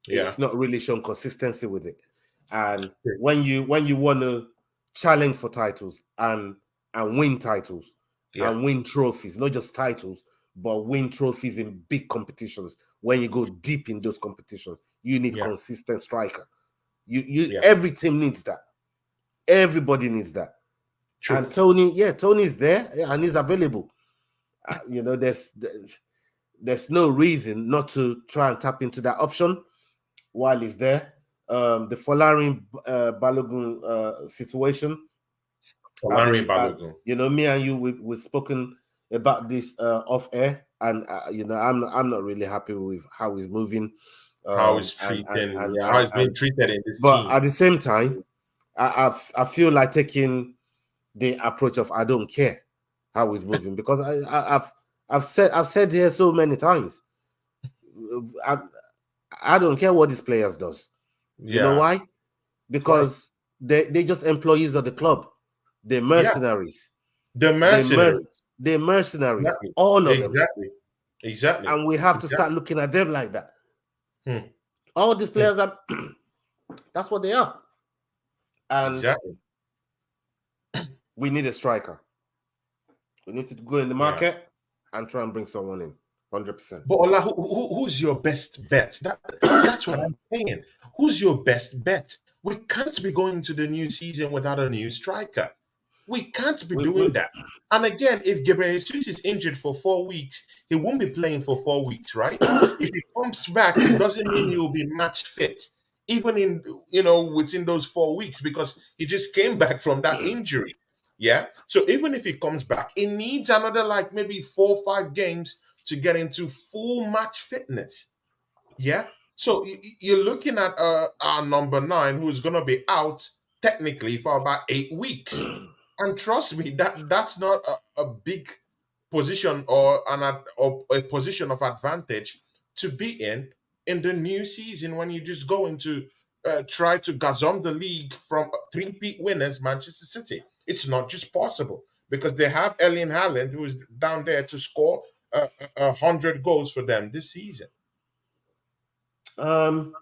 Yeah. It's not really shown consistency with it. And when you want to challenge for titles and win titles and win trophies, not just titles, but win trophies in big competitions, when you go deep in those competitions, you need consistent striker. Every team needs that. Everybody needs that. True. And Tony's there and he's available. There's no reason not to try and tap into that option while he's there. The Folarin Balogun situation. Balogun. Me and you, we've spoken about this off air, and I'm not really happy with how he's moving, how he's treated, how he's being treated in this but team. But at the same time, I feel like taking the approach of I don't care how he's moving, because I've said here so many times, I don't care what these players does. You know why? Because they just employees of the club. They're mercenaries. They're mercenaries. They're mercenaries. Exactly. All of them. Exactly. And we have to start looking at them like that. All these players are that's what they are. And we need a striker. We need to go in the market and try and bring someone in. 100%. But Ola, who's your best bet? That's what I'm saying. Who's your best bet? We can't be going to the new season without a new striker. We can't be doing that. And again, if Gabriel Jesus is injured for 4 weeks, he won't be playing for 4 weeks, right? If he comes back, it doesn't mean he will be match fit, even in within those 4 weeks, because he just came back from that injury. Yeah. So even if he comes back, he needs another maybe 4 or 5 games to get into full match fitness. Yeah. So you're looking at our number 9, who's going to be out technically for about 8 weeks. And trust me, that's not a big position or a position of advantage to be in the new season, when you just go into try to gazon the league from 3-peat winners, Manchester City. It's not just possible, because they have Erling Haaland, who is down there to score 100 goals for them this season. When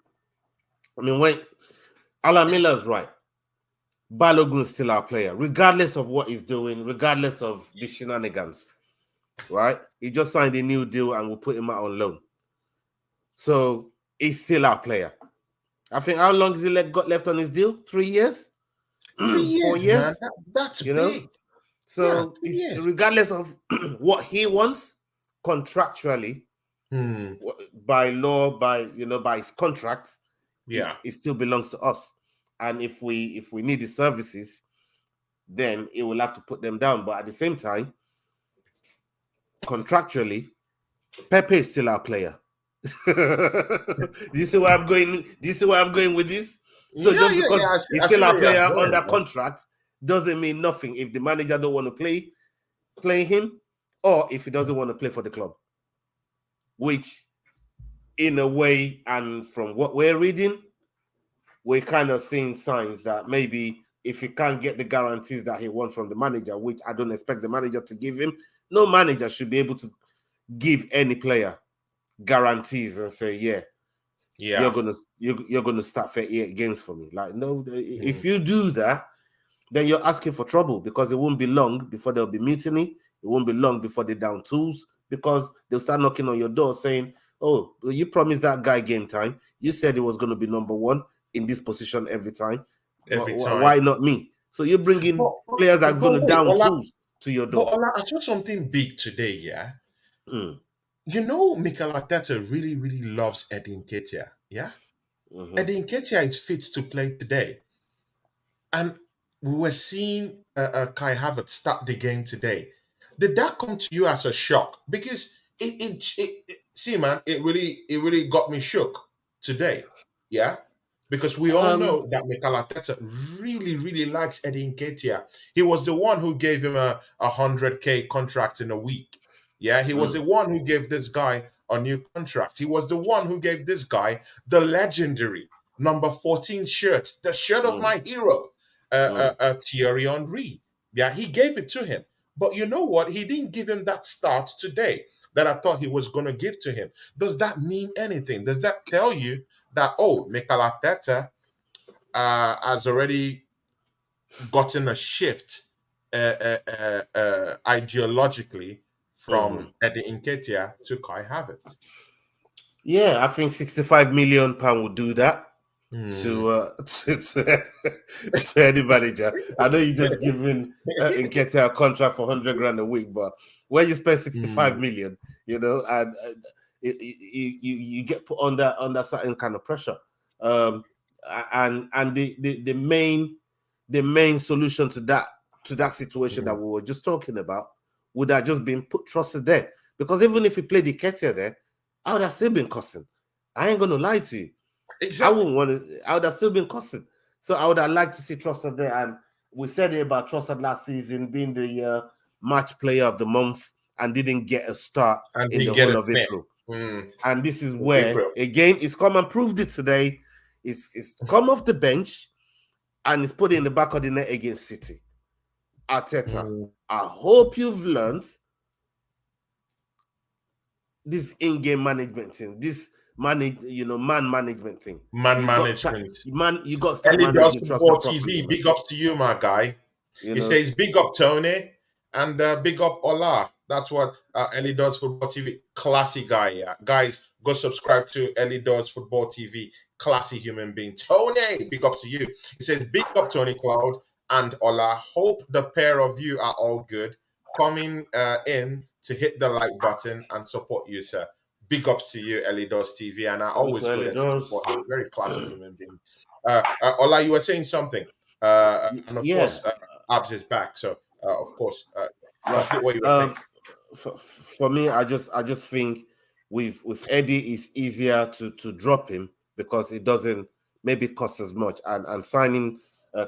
Alan Miller's right, Balogun is still our player, regardless of what he's doing, regardless of the shenanigans, right? He just signed a new deal and we'll put him out on loan. So he's still our player. I think, how long has he got left on his deal? 3 years? 3 years, 4 years? man. That's big. So regardless of what he wants contractually, by law, by his contract, it still belongs to us. And if we need his services, then it will have to put them down. But at the same time, contractually, Pepe is still our player. Do you see where I'm going? Do you see where I'm going with this? So just because he's still our player under contract, doesn't mean nothing if the manager don't want to play him, or if he doesn't want to play for the club. Which, in a way, and from what we're reading, we're kind of seeing signs that maybe if he can't get the guarantees that he wants from the manager, which I don't expect the manager to give him, no manager should be able to give any player guarantees and say, yeah, Yeah. you're gonna start 38 games for me. Like, no, if Mm. you do that, then you're asking for trouble, because it won't be long before there'll be mutiny. It won't be long before they down tools, because they'll start knocking on your door saying, oh, you promised that guy game time. You said he was going to be number one in this position every time. Every time. Why not me? So you're bringing But, players that are going to wait, down Ola, tools to your but door. Ola, I saw something big today, yeah? Mm. You know, Mikel Arteta really, really loves Eddie Nketiah, yeah? Mm-hmm. Eddie Nketiah is fit to play today. And we were seeing Kai Havertz start the game today. Did that come to you as a shock? Because see, man, it really got me shook today. Yeah, because we all Um, know that Mikel Arteta really, really likes Eddie Nketiah. He was the one who gave him a 100K contract in a week. Yeah, he was the one who gave this guy a new contract. He was the one who gave this guy the legendary number 14 shirt, the shirt of mm, my hero, Thierry Henry. Yeah, he gave it to him. But you know what? He didn't give him that start today that I thought he was going to give to him. Does that mean anything? Does that tell you that, oh, Mikel Arteta has already gotten a shift ideologically mhm. from Eddie Nketiah to Kai Havertz? Yeah, I think £65 million would do that Hmm. to to any manager. I know you just giving Nketiah a contract for 100 grand a week, but when you spend 65 Hmm. million, and you get put under certain kind of pressure. Um, and the main solution to that situation that Hmm. we were just talking about would have just been put Trossard there, because even if he played Nketiah there, I would have still been cussing. I ain't gonna lie to you. I Exactly. wouldn't want to. I would have still been cussing. So I would have liked to see Trossard there. And we said it about Trossard last season being the match player of the month and didn't get a start And in didn't the get whole a of sniff. April. Hmm. And this is Of where, April. again, it's come and proved it today. It's come off the bench and it's put in the back of the net against City. Arteta, Hmm. I hope you've learned this in-game management thing, this man management thing. Man You got to start, management. man. You got to start Ellie Does managing Football Trossard properly, TV, man. big ups to you, my guy. You He know, says, big up Tony and big up Ola. That's what Ellie Does Football TV, classy guy. Yeah. Guys, go subscribe to Ellie Does Football TV, classy human being. Tony, big up to you. He says, big up Tony Cloud and Ola. Hope the pair of you are all good. Coming in to hit the like button and support you, sir. Big ups to you, Ellie Does TV, and I also always go early there to doors. support him. Very classy human being. Ola, you were saying something, and of Yeah, course, Abs is back. So, of course, right. complete what you were saying. For me, I just think with Eddie, it's easier to drop him because it doesn't maybe cost as much, and signing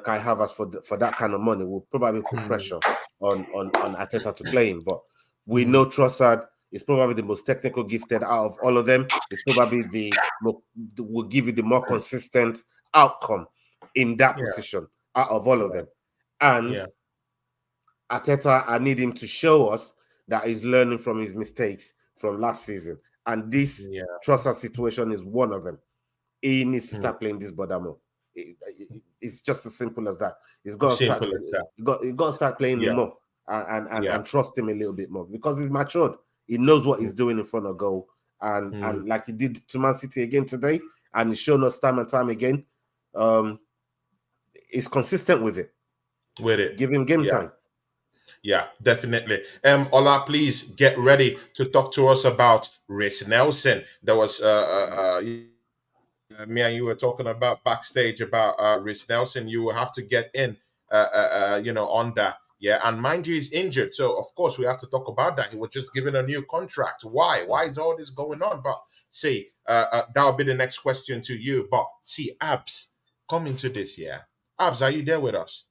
Kai Havertz for that kind of money will probably put Mm, pressure on Arteta to play him. But we mm, know Trossard is probably the most technical gifted out of all of them. It's probably will give you the more consistent outcome in that yeah, position out of all of yeah, them. And yeah, Arteta, I need him to show us that he's learning from his mistakes from last season. And this yeah. Trossard situation is one of them. He needs to Mm. start playing this Bodamo. It's just as simple as that. He's got to start. Simple as that. He got to start playing him Yeah, more and yeah. trust him a little bit more because he's matured. He knows what Mm, he's doing in front of goal, and mm, and like he did to Man City again today, and he's shown us time and time again. Um, he's consistent with it. with it. Give him game Yeah, time. yeah, definitely. Ola, please get ready to talk to us about Rhys Nelson. There was me and you were talking about backstage about Rhys Nelson. You will have to get in, on that. Yeah, and mind you, he's injured, so of course we have to talk about that. He was just given a new contract. Why? Why is all this going on? But see, that'll be the next question to you. But see, Abs, come into this. Yeah, Abs, are you there with us?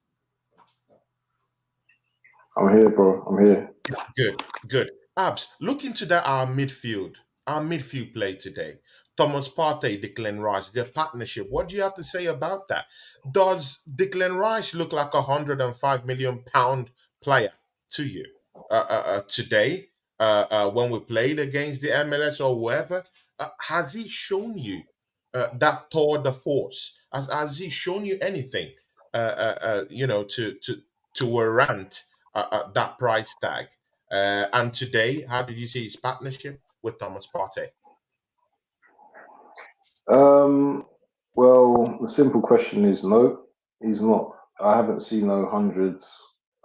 I'm here, bro. I'm here. Good, good. Abs, look into that our midfield play today. Thomas Partey, Declan Rice, their partnership. What do you have to say about that? Does Declan Rice look like £105 million player to you today? When we played against the MLS or whoever, has he shown you that tour de force? Has he shown you anything? To warrant that price tag. And today, how did you see his partnership with Thomas Partey? Um, well, the simple question is no, he's not. I haven't seen no hundreds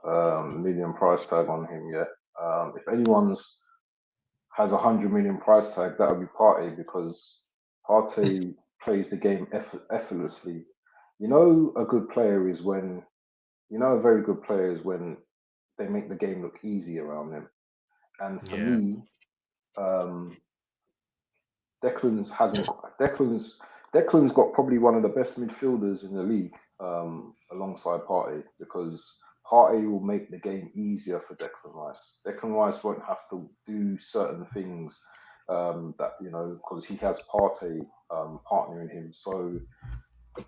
million price tag on him yet. If anyone's has 100 million price tag, that would be Partey because Partey plays the game effortlessly. You know, a good player is when a very good player is when they make the game look easy around them. And for Yeah. me, um, Declan's hasn't Declan's got probably one of the best midfielders in the league, alongside Partey, because Partey will make the game easier for Declan Rice. Declan Rice won't have to do certain things, that because he has Partey partnering him. So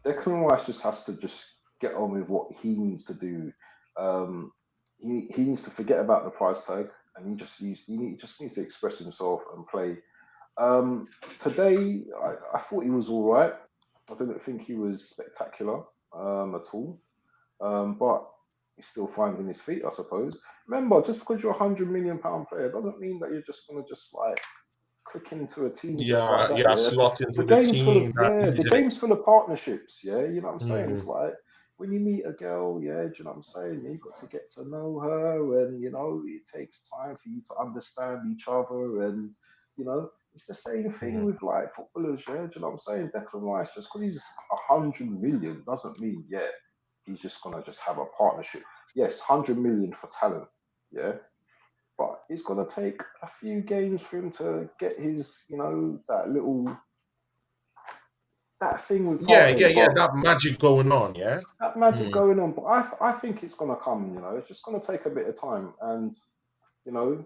Declan Rice just has to just get on with what he needs to do. Um, he needs to forget about the price tag, and he just needs to express himself and play. Today, I thought he was all right. I didn't think he was spectacular at all. But he's still finding his feet, I suppose. Remember, just because you're £100 million player doesn't mean that you're just gonna just like click into a team just like Yeah, that. yeah, Yeah, slot into the the game's full of team that the easily. game's full of partnerships. Yeah, you know what I'm saying. It's Mhm. like when you meet a girl. Yeah, do you know what I'm saying? You've got to get to know her, and it takes time for you to understand each other, and it's the same thing Mhm. with like footballers. Yeah, do you know what I'm saying? Declan Rice, just because he's 100 million doesn't mean he's just gonna just have a partnership. Yes, 100 million for talent. Yeah, but it's going to take a few games for him to get his, that thing with Yeah, yeah, Partey. yeah. But That magic going on. Yeah. that magic Mhm. going on. But I think it's going to come. It's just going to take a bit of time. And you know,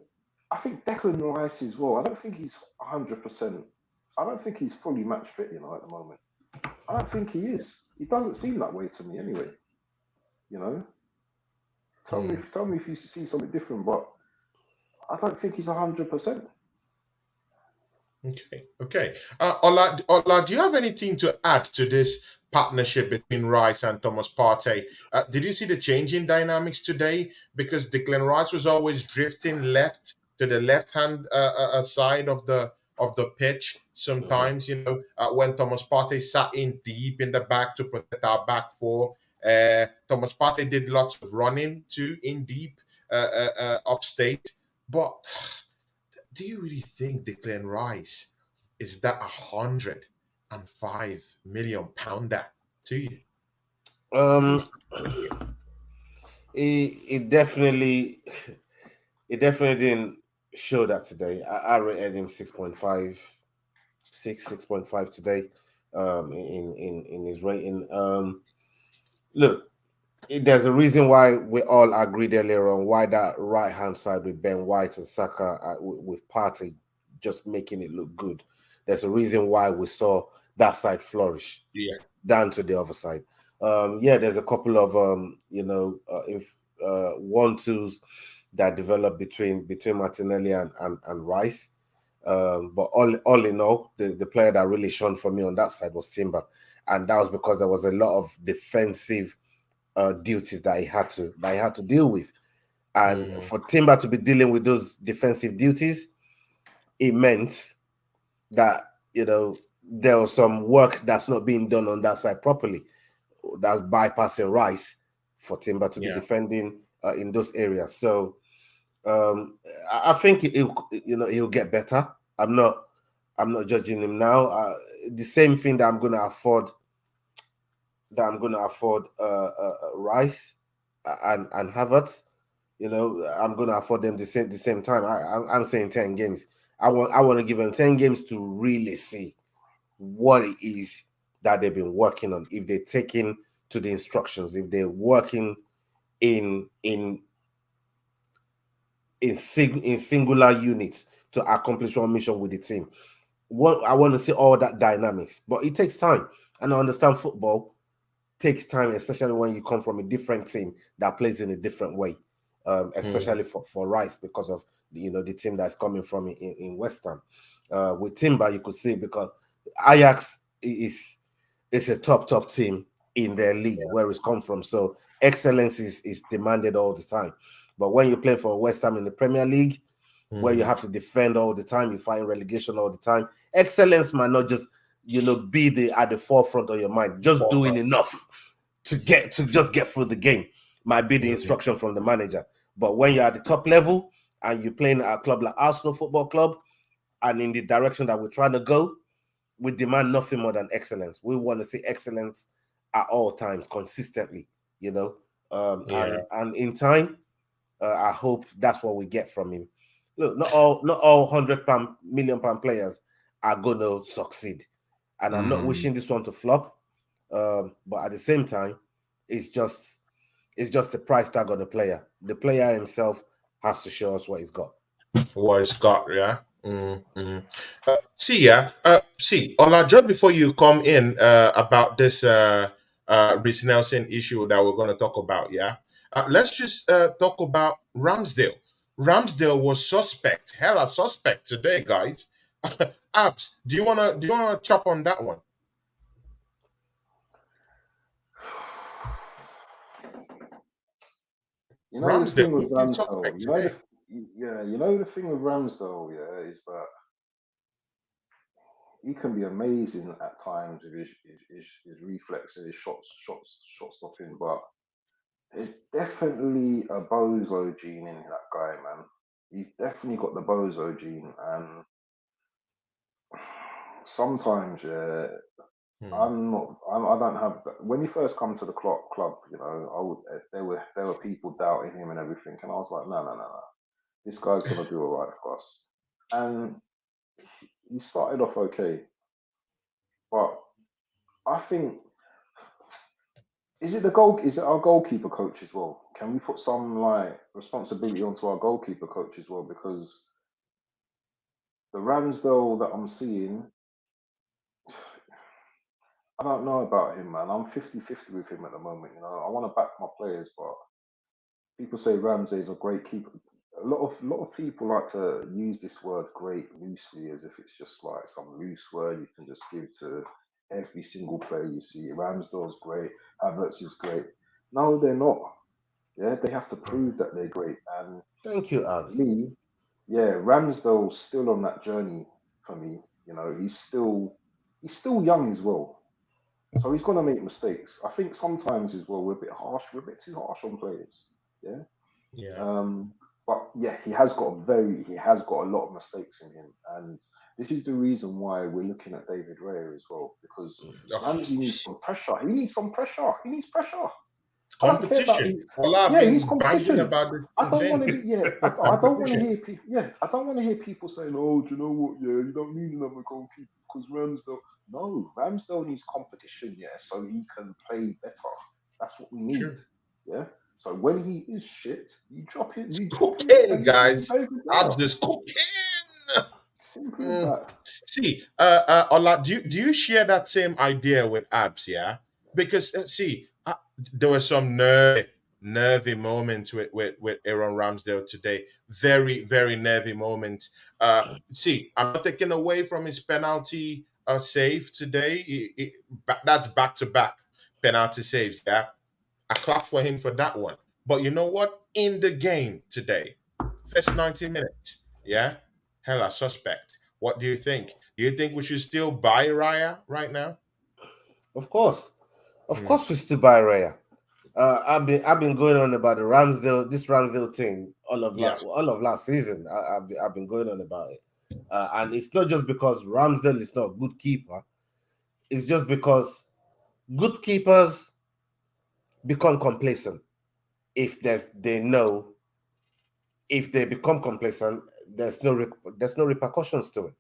I think Declan Rice as well. I don't think he's 100%. I don't think he's fully match fit. At the moment, I don't think he is. He doesn't seem that way to me, anyway. You know, Mhm. tell me if you see something different. But I don't think he's 100%. Okay, okay. Ola, do you have anything to add to this partnership between Rice and Thomas Partey? Did you see the change in dynamics today? Because Declan Rice was always drifting left to the left hand side of the pitch. Hmm. Sometimes, when Thomas Partey sat in deep in the back to protect our back four. Thomas Partey did lots of running too in deep upstate, but do you really think Declan Rice is that £105 million to you? Um, He's brilliant. it definitely didn't show that today. I rated him 6.5, 6.5 today. In his rating. Look, there's a reason why we all agreed earlier on why that right hand side with Ben White and Saka with Partey just making it look good. There's a reason why we saw that side flourish Yeah, down to the other side. Yeah, there's a couple of one twos that developed between Martinelli and Rice. But all in all, the player that really shone for me on that side was Timber, and that was because there was a lot of defensive duties that he had to deal with, and mm, for Timber to be dealing with those defensive duties, it meant that there was some work that's not being done on that side properly. That's bypassing Rice for Timber to be yeah, defending in those areas. So I think he'll get better. I'm not judging him now. The same thing that I'm going to afford Rice and Havertz. I'm going to afford them the same time. I'm saying 10 games. I want to give them 10 games to really see what it is that they've been working on. If they're taking to the instructions, if they're working in in singular units to accomplish one mission with the team. I want to see all that dynamics, but it takes time. And I understand football takes time, especially when you come from a different team that plays in a different way. Especially for Rice, because of the team that's coming from in West Ham. With Timber, you could see, because Ajax is a top team in their league, where it's come from. So excellence is demanded all the time. But when you play for West Ham in the Premier League, where you have to defend all the time, you find relegation all the time, excellence might not just be at the forefront of your mind. Just doing enough to just get through the game might be the instruction from the manager. But when you're at the top level and you're playing at a club like Arsenal Football Club, and in the direction that we're trying to go, we demand nothing more than excellence. We want to see excellence at all times, consistently, and in time, I hope that's what we get from him. Look, not all £100 million players are gonna succeed, and I'm not wishing this one to flop. But at the same time, it's just the price tag on the player. The player himself has to show us what he's got. What it's got, yeah. See, Ola, just before you come in about this Reece Nelson issue that we're going to talk about, yeah. Let's just talk about Ramsdale. Ramsdale was suspect, hella suspect today, guys. Abs, do you wanna chop on that one? You know the thing Ramsdale, with he's Ramsdale. suspect today. You know the thing with Ramsdale, is that he can be amazing at times with his reflexes, his shot stopping, but there's definitely a bozo gene in that guy, man. He's definitely got the bozo gene, and sometimes, yeah, Hmm. I don't have that. When he first come to the club, there were people doubting him and everything, and I was like, no, no, no, no, this guy's gonna do all right for us. And he started off okay, but I think, is it our goalkeeper coach as well? Can we put some like responsibility onto our goalkeeper coach as well? Because the Ramsdale that I'm seeing, I don't know about him, man. I'm 50-50 with him at the moment. I want to back my players, but people say Ramsey's a great keeper. A lot of people like to use this word "great" loosely, as if it's just like some loose word you can just give to every single player you see. Ramsdale's great, Havertz is great. No, they're not. Yeah, they have to prove that they're great. And Thank you, for Abs. me, yeah, Ramsdale's still on that journey for me. He's still young as well. So he's gonna make mistakes. I think sometimes as well we're a bit harsh, we're a bit too harsh on players. Yeah. Yeah, Um, but yeah, he has got a lot of mistakes in him, and this is the reason why we're looking at David Raya as well, because Ugh. Ramsey needs some pressure. He needs some pressure. He needs pressure. I don't care about Competition. the. Ola have Yeah, he needs been banging competition. about this I thing don't want to since. be. Yeah, I don't want to Competition. hear people. Yeah, I don't want to hear people saying, "Oh, do you know what? Yeah, you don't need another goalkeeper because Ramsdale." No, Ramsdale needs competition. Yeah, so he can play better. That's what we need. True. Yeah. So when he is shit, you drop him. You drop him Cocaine, and you bring guys. David Abs Raya. is cocaine. Simple as Mm. that. See, Ola, do you share that same idea with Abs? Yeah, because see, there were some nervy moments with Aaron Ramsdale today. Very very nervy moments. See, I'm not taking away from his penalty save today. That's back to back penalty saves. Yeah, I clap for him for that one. But you know what? In the game today, first 90 minutes, yeah, hella suspect. What do you think? Do you think we should still buy Raya right now? Of course, Hmm. we still buy Raya. I've been going on about this Ramsdale thing Yeah. all of last season. I've been going on about it, and it's not just because Ramsdale is not a good keeper. It's just because good keepers become complacent if they know, if they become complacent, there's no repercussions to it.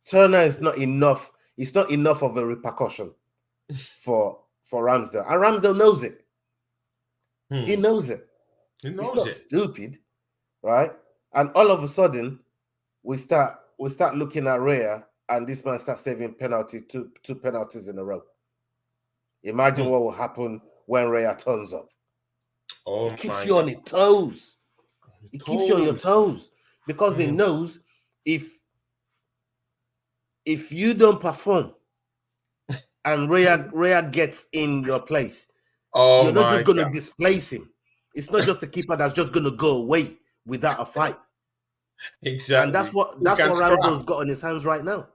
Turner is not enough. It's not enough of a repercussion for Ramsdale, and Ramsdale knows it. He Hmm. knows it. He He's knows not it. stupid, right? And all of a sudden, we start looking at Raya, and this man starts saving two penalties in a row. Imagine Hmm. what will happen when Raya turns up. Oh It keeps my you God. on your toes. It keeps you on your Toes. toes because it Hmm. knows if you don't perform and Raya gets in your place, Oh you're not my just going to God. displace him. It's not just a keeper that's just going to go away without a fight. And that's Exactly. what You that's can what scrap. Ramsdale's got on his hands right now.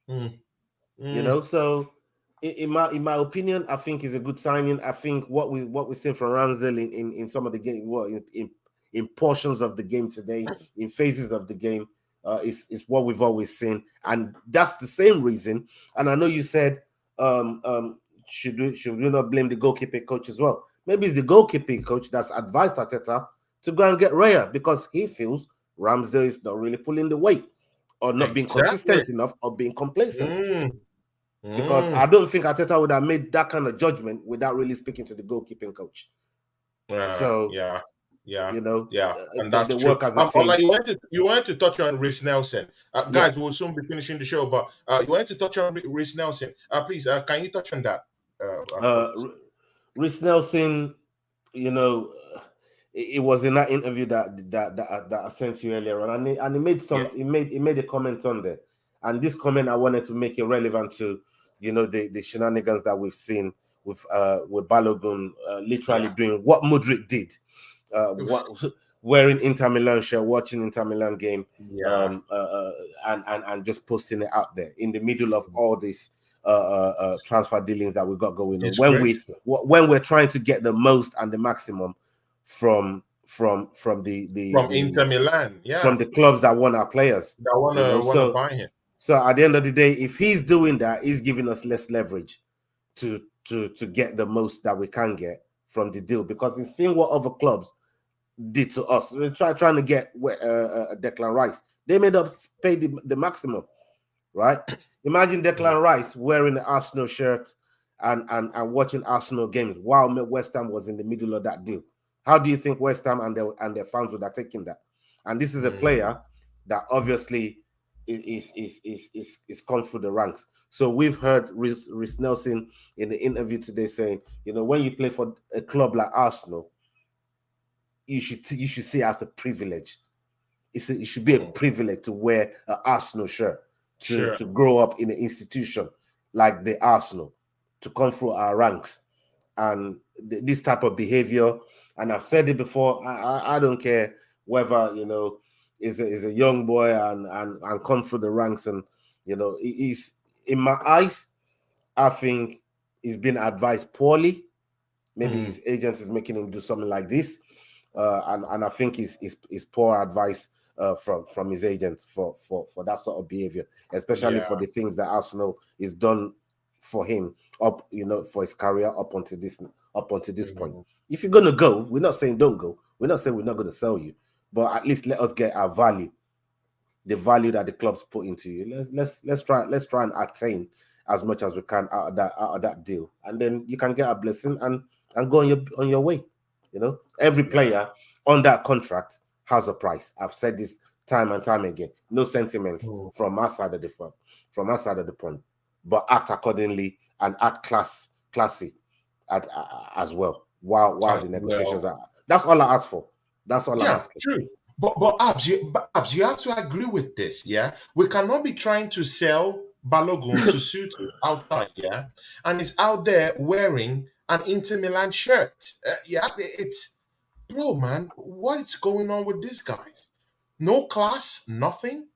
Hmm. You Hmm. know, so in my opinion, I think is a good signing. I think what we seen from Ramsdale in some of the game, in portions of the game today, in phases of the game, is what we've always seen, and that's the same reason. And I know you said, should we not blame the goalkeeping coach as well? Maybe it's the goalkeeping coach that's advised Arteta to go and get Raya because he feels Ramsdale is not really pulling the weight, or not being Exactly. consistent enough, or being complacent. Hmm. Because Hmm. I don't think Arteta would have made that kind of judgment without really speaking to the goalkeeping coach. So, Yeah. Yeah. Yeah. And they that's true. work as a Like team. you wanted to touch on Rhys Nelson. Yeah. Guys, we'll soon be finishing the show, but you wanted to touch on Rhys Nelson. Please, can you touch on that? Uh, Collins. Rhys Nelson, you know, it was in that interview that I sent you earlier on, and Yeah. he made a comment on there, and this comment I wanted to make it relevant to the shenanigans that we've seen with Balogun literally Yeah. doing what Mudryk did, Oof. what wearing Inter Milan shirt, watching Inter Milan game, Yeah. um, uh, uh, and just posting it out there in the middle of all this transfer dealings that we got going on. Disgraceful. When we're trying to get the most and the maximum from From Inter Milan. from Yeah. the clubs that want our players. That wanna So buy him. at the end of the day, if he's doing that, he's giving us less leverage to get the most that we can get from the deal, because he's seen what other clubs did to us. They trying to get Declan Rice. They made us pay the maximum, right? Imagine Mm. Declan Rice wearing the Arsenal shirt and watching Arsenal games while West Ham was in the middle of that deal. How do you think West Ham and their fans would have taken that? And this is a Mm. player that obviously is come through the ranks. So we've heard Rhys Nelson in the interview today saying, when you play for a club like Arsenal, you should see it as a privilege. It should be a Mm. privilege to wear an Arsenal shirt, Sure. to grow up in an institution like the Arsenal, to come through our ranks, and this type of behavior. And I've said it before. I don't care whether is a young boy and come through the ranks, and he's, in my eyes, I think he's been advised poorly. Maybe Mm. his agent is making him do something like this, and I think is poor advice from his agent for that sort of behavior, especially Yeah. for the things that Arsenal is done for him for his career up until this point. Mm. If you're gonna go, we're not saying don't go. We're not saying we're not gonna sell you, but at least let us get our value, the value that the clubs put into you. Let's try and attain as much as we can out of that deal, and then you can get a blessing and go on your way. Every Yeah. player on that contract has a price. I've said this time and time again. No sentiments Mm. from our side of the front, from our side of the pond, but act accordingly and act classy as well. While As the negotiations well. are, that's all I ask for. That's all I'm Yeah, asking. true. But Abs, you have to agree with this, yeah? We cannot be trying to sell Balogun to suit outside, yeah? And he's out there wearing an Inter Milan shirt. Yeah, it's bro, man. What is going on with these guys? No class, nothing.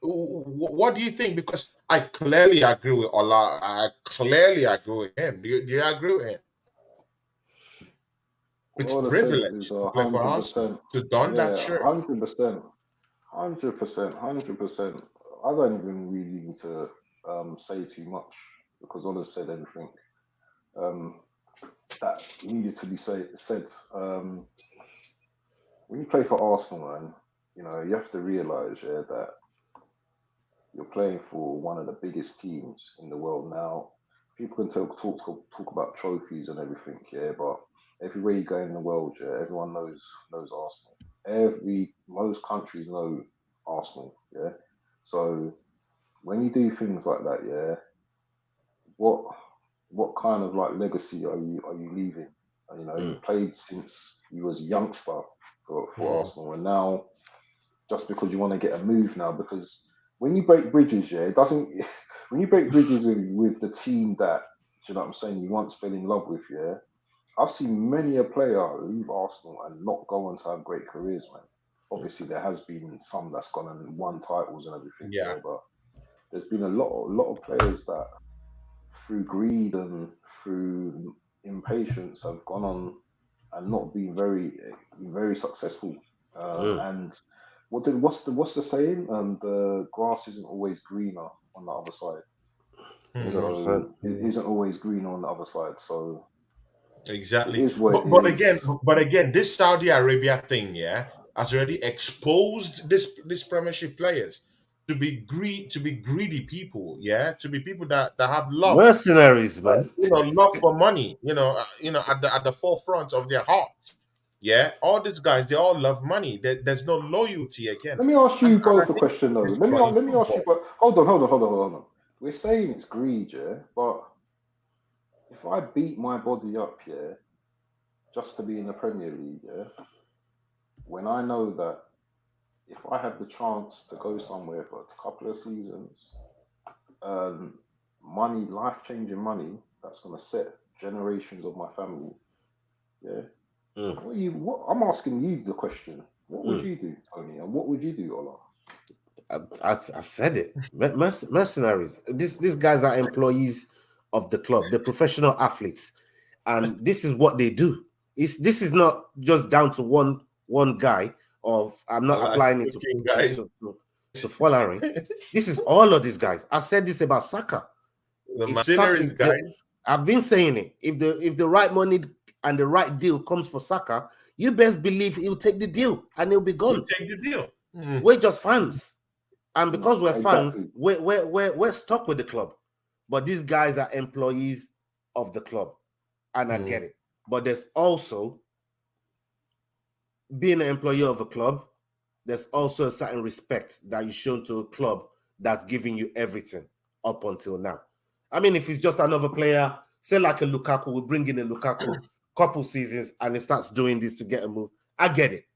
What do you think? Because I clearly agree with Ola. I clearly agree with him. Do you agree with him? It's All I say is privilege to play for Arsenal 100%. to don that Yeah, shirt. 100%. 100%. 100%. I don't even really need to say too much because Ola said everything um, that needed to be said. When you play for Arsenal, man, you have to realize, yeah, that you're playing for one of the biggest teams in the world now. People can talk about trophies and everything, yeah, but everywhere you go in the world, yeah, everyone knows Arsenal. most countries know Arsenal. Yeah. So when you do things like that, yeah, what what kind of like legacy are you leaving? You know, you played since you was a youngster for Arsenal, and now just because you want to get a move now, because when you break bridges, yeah, it doesn't. When you break bridges with the team that, do you know what I'm saying, you once fell in love with, yeah. I've seen many a player leave Arsenal and not go on to have great careers, man. Obviously, there has been some that's gone and won titles and everything, Yeah. yeah, but there's been a lot of players that through greed and through impatience have gone on and not been very successful. And what's the saying? The grass isn't always greener on the other side. Hmm. 100%. So it isn't always greener on the other side. So it Exactly. is what it But again, is. this Saudi Arabia thing, yeah, has already exposed this Premiership players to be greedy people, yeah, to be people that have love, Mercenaries, man. love for money, at the forefront of their hearts. Yeah, all these guys, they all love money. There's no loyalty again, Let me ask and you I both a think question though. this Let me in let me ask you. football. But hold on. We're saying it's greed, yeah. But if I beat my body up, yeah, just to be in the Premier League, yeah, when I know that if I have the chance to go somewhere for a couple of seasons, um, money, life-changing money, that's gonna set generations of my family, yeah. What I'm asking you the question. What would you do, Tony? And what would you do, Ola? I've said it. Mercenaries. These guys are employees of the club. They're professional athletes, and this is what they do. This is not just down to one guy. Of I'm I not like applying it cooking, guys. to Following. This is all of these guys. I said this about Saka. The If Saka, mercenaries, guys. I've been saying it. If the right money and the right deal comes for Saka, you best believe he'll take the deal and he'll be You gone. take the deal. We're just fans. And because we're fans, Exactly. we're stuck with the club. But these guys are employees of the club. And I get it. But there's also being an employee of a club, there's also a certain respect that you show to a club that's giving you everything up until now. I mean, if it's just another player, say like a Lukaku, we bring in a Lukaku couple seasons and he starts doing this to get a move. I get it.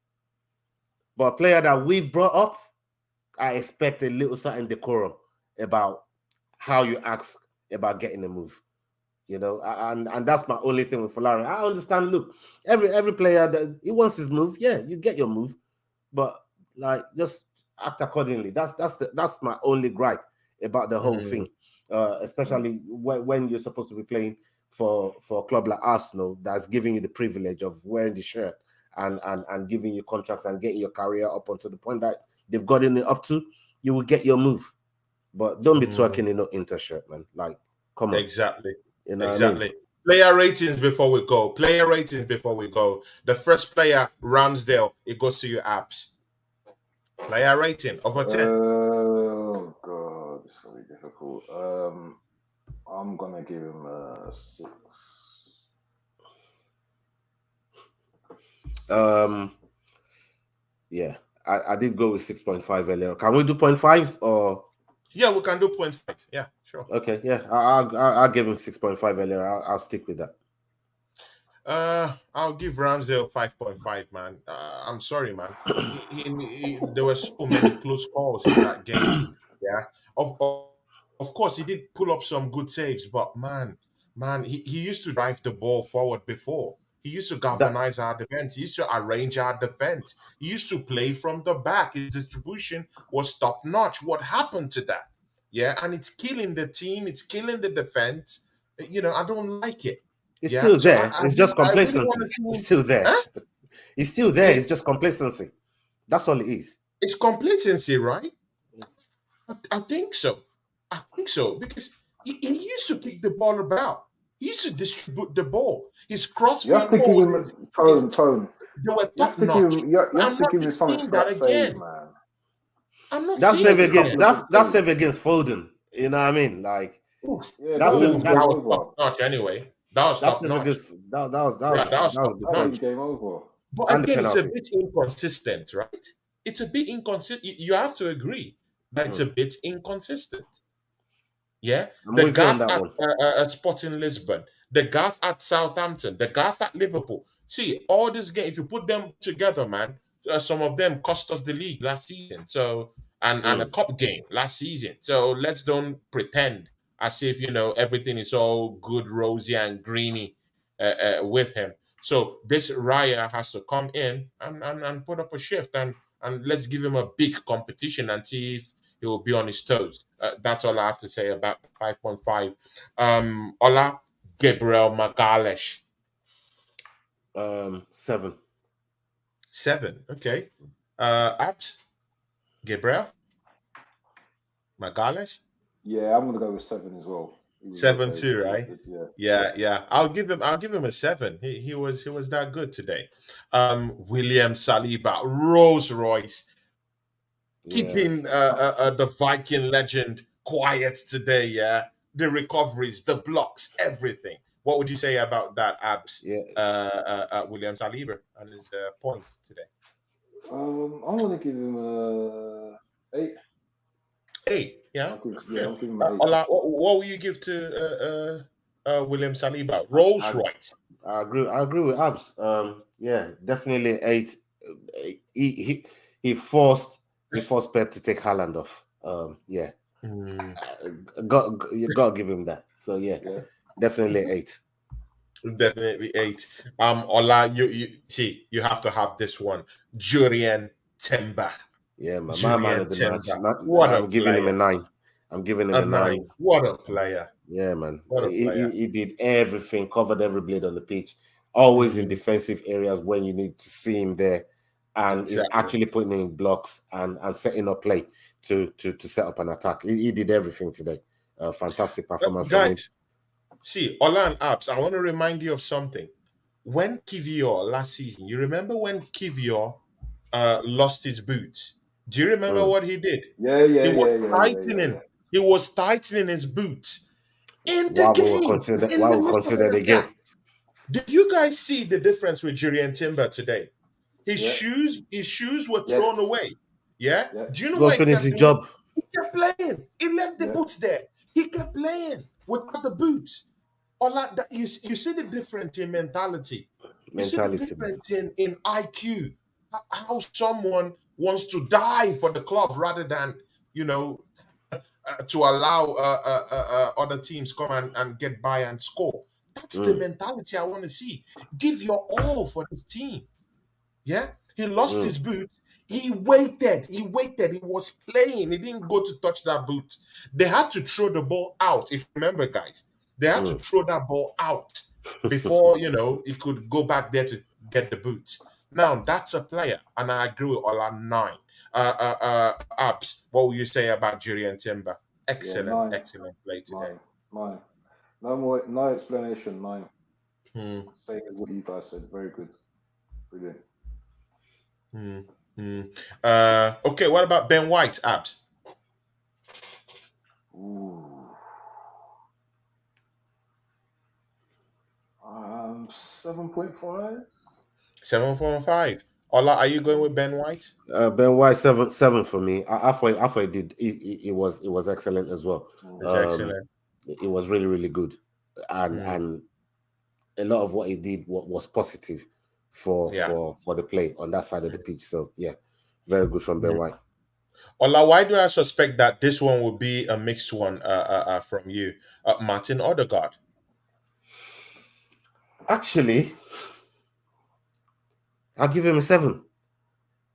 But a player that we've brought up, I expect a little certain decorum about how you ask about getting a move. And that's my only thing with Fulani. I understand. Look, every player that he wants his move, yeah, you get your move, but like just act accordingly. That's my only gripe about the whole thing, especially when you're supposed to be playing for a club like Arsenal that's giving you the privilege of wearing the shirt and giving you contracts and getting your career up until the point that they've gotten it up to. You will get your move, but don't be twerking in no Inter shirt, man. Like, come on. Exactly. You know what I mean? Exactly. Player ratings before we go. Player ratings before we go. The first player, Ramsdale, it goes to your apps. Player rating over 10. Oh god, it's gonna be difficult. I'm gonna give him a 6. Yeah, I did go with 6.5 earlier. Can we do 0.5s or? Yeah, we can do 0.5. Yeah, sure. Okay, yeah, I'll give him 6.5 earlier. I'll stick with that. I'll give Ramsdale 5.5, man. I'm sorry, man. There were so many close calls in that game. Yeah. Of course, he did pull up some good saves, but he used to drive the ball forward before. He used to That galvanize our defense. He used to arrange our defense. He used to play from the back. His distribution was top notch. What happened to that? Yeah, and it's killing the team. It's killing the defense. I don't like it. it's Yeah, still so there. It's just I really want complacency. to see It's him. still there. Huh? It's still there. It's, It's just complacency. That's all it is. it's complacency, right? I think so. I think so because he used to kick the ball about. He used to distribute the ball. His You have crossfield to give balls, him is tone. they were You have top to give notch. him. You have I'm to not give him something seeing for that that save, again. man. I'm not That He seeing save missed a it against couple again. of good that saves. save against Foden. You know what I mean? Like Oof. Yeah, that that save leaves Ooh, the that game that was over. top notch. Anyway, that was that top save notch. against that was Yeah, that was top a good That save. leaves notch. the game over. But and the again, it's a penalty. bit inconsistent, right? It's a bit inconsistent. You have to agree that it's Mm. a bit inconsistent. Yeah, I'm the with you on Gaff that at one. Sporting Lisbon, the Gaff at Southampton, the Gaff at Liverpool. See, all these games, if you put them together, man, some of them cost us the league last season. So, and a Mm. cup game last season. So let's don't pretend as if everything is all good, rosy, and greeny with him. So this Raya has to come in and put up a shift, and let's give him a big competition and see if he will be on his toes. That's all I have to say about 5.5. Ola Gabriel Magalesh. 7. 7. Okay. Abs Gabriel Magalesh. Yeah, I'm gonna go with 7 as well. He was 7 okay. too, He was right? good. Yeah, Yeah, yeah. yeah. I'll give him a 7. He was that good today. William Saliba, Rolls Royce, Yeah. keeping the Viking legend quiet today. Yeah, the recoveries, the blocks, everything. What would you say about that, Abs? Yeah. William Saliba and his points today. I'm gonna give him a 8. 8. Yeah. Okay. I'll give him an 8. Ola, what will you give to William Saliba? I, Rolls I Royce. I agree. I agree with Abs. Yeah, definitely 8. He forced Pep to take Haaland off. Yeah, Mm, you got to give him that. So yeah, Yeah. definitely 8. definitely 8. Ola, you see, you have to have this one. Jurien Timber. Yeah, my man Julian of the match. Timber. What a I'm giving him a player. 9. I'm giving him A a 9. 9. What a player. Yeah, man. What a player. He did everything, covered every blade on the pitch, always in Mm, defensive areas when you need to see him there, and is exactly. actually putting in blocks and setting up play to set up an attack. He did everything today. Fantastic performance from him. Guys, see, Ola and Abs, I want to remind you of something. When Kivior last season, you remember when Kivior lost his boots? Do you remember Mm. what he did? Yeah, He yeah, was yeah, yeah, yeah, yeah, tightening. yeah. He was tightening his boots in the While we were game, consider in while the we midst of consider the the game. game. Did you guys see the difference with Jurien Timber today? His Yeah, shoes were yes, thrown away. Yeah. yeah, Do you know Go what he finish kept his doing? job He kept playing. He left the yeah, boots there. He kept playing without the boots. Or like that, you see the difference in mentality. You see the mentality, man. difference in IQ. How someone wants to die for the club rather than you know to allow other teams come and get by and score. That's the Mm, mentality I want to see. Give your all for this team. Yeah, he lost mm, his boot. He waited. He waited. He was playing. He didn't go to touch that boot. They had to throw the ball out. If you remember, guys, they had to mm. throw that ball out before he could go back there to get the boots. Now that's a player, and I agree with Ola 9. Abs, what will you say about Julian Timber? yeah. Excellent, 9, excellent play today. 9, 9. No more, no explanation. 9. Hmm, Same as what you guys said. Very good, brilliant. hmm, hmm. Okay, what about Ben White, Abs? Ooh. 7.5. 7.5. Ola, are you going with Ben White? Ben White 7 for me. I thought he did. It was excellent as well. Mm. It's Um, excellent. it was really really good, and Hmm, a lot of what he did was positive for yeah. for for the play on that side of the pitch. So yeah, very good from Ben Hmm. White. Ola, why do I suspect that this one will be a mixed one from you? Martin Odegaard. Actually, I'll give him a 7.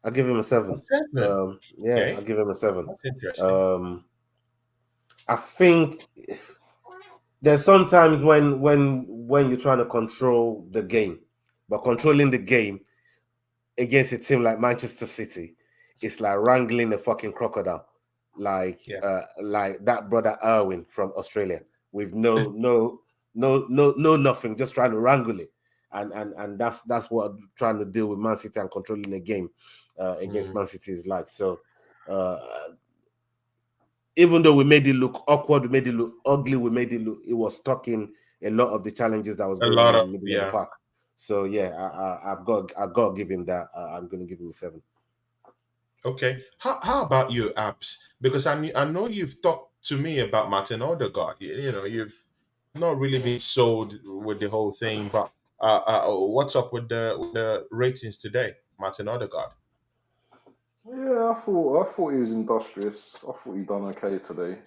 I'll give him a A 7. 7. Yeah, I'll Okay, give him a 7. that's interesting. Um, I think there's sometimes when you're trying to control the game, but controlling the game against a team like Manchester City, it's like wrangling a fucking crocodile, Yeah. like that brother Irwin from Australia with no nothing, just trying to wrangle it, and that's what I'm trying to deal with Man City and controlling the game against Mm, Man City is like. So uh, even though we made it look awkward, we made it look ugly, it was stuck in a lot of the challenges that was a going lot on of in the middle of the yeah. park. So yeah, I've got to give him that. I'm going to give him a 7. Okay. How about you, Abs? Because I know you've talked to me about Martin Odegaard. You know, you've not really been sold with the whole thing, but what's up with the ratings today, Martin Odegaard? Yeah, I thought he was industrious. I thought he done okay today.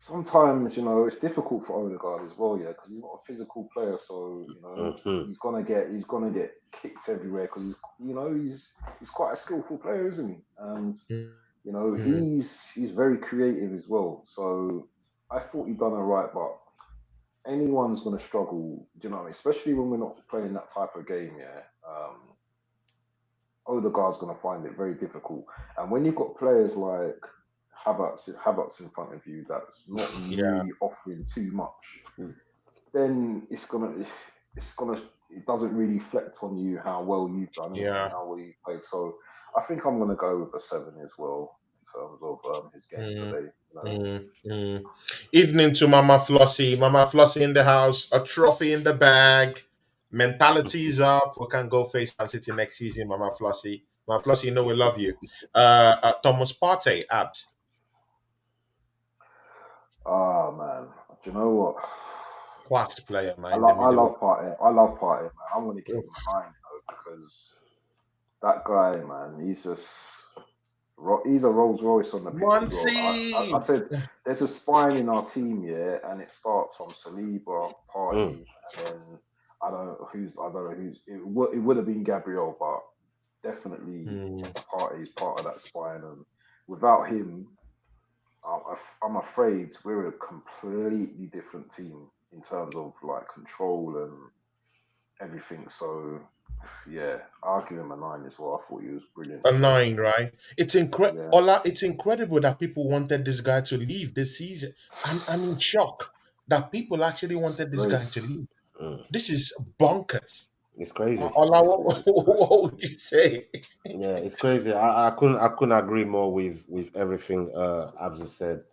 Sometimes it's difficult for Odegaard as well, yeah, because he's not a physical player. So Mm-hmm. he's gonna get kicked everywhere because he's quite a skillful player, isn't he? And Mm, he's very creative as well. So I thought he done all right, but anyone's gonna struggle, especially when we're not playing that type of game, yeah. Odegaard's going to find it very difficult. And when you've got players like Havertz in front of you that's not yeah, really offering too much, then it doesn't really reflect on you how well you've done it and yeah. how well you've played. So I think I'm going to go with a 7 as well in terms of his game Mm, today. mm. Evening to Mama Flossie. Mama Flossie in the house. A trophy in the bag. Mentality is up. We can go face Man City next season, Mama Flossie. Mama Flossie, you know we love you. Thomas Partey, apt. Ah man, do you know what? Class player, man, I in the love I middle of. love Partey. I love Partey, man. I'm going to give Oof. him a 9 because that guy, man, he's a Rolls Royce on the pitch as well. I Monty! said there's a spine in our team, yeah, and it starts from Saliba, Mm. Party, and then I don't know who's it would have been Gabriel, but definitely Mm, Party is part of that spine, and without him, I'm afraid we're a completely different team in terms of like control and everything. So yeah, I'll give him a 9 as well. I thought he was brilliant a today. 9, right? Yeah. Ola, it's incredible that people wanted this guy to leave this season. I'm in shock that people actually wanted this guy to Disgrace. leave. Mm. This is bonkers. It's crazy. Ola, It's crazy. what would you say? Yeah, it's crazy. I couldn't agree more with everything Abza said.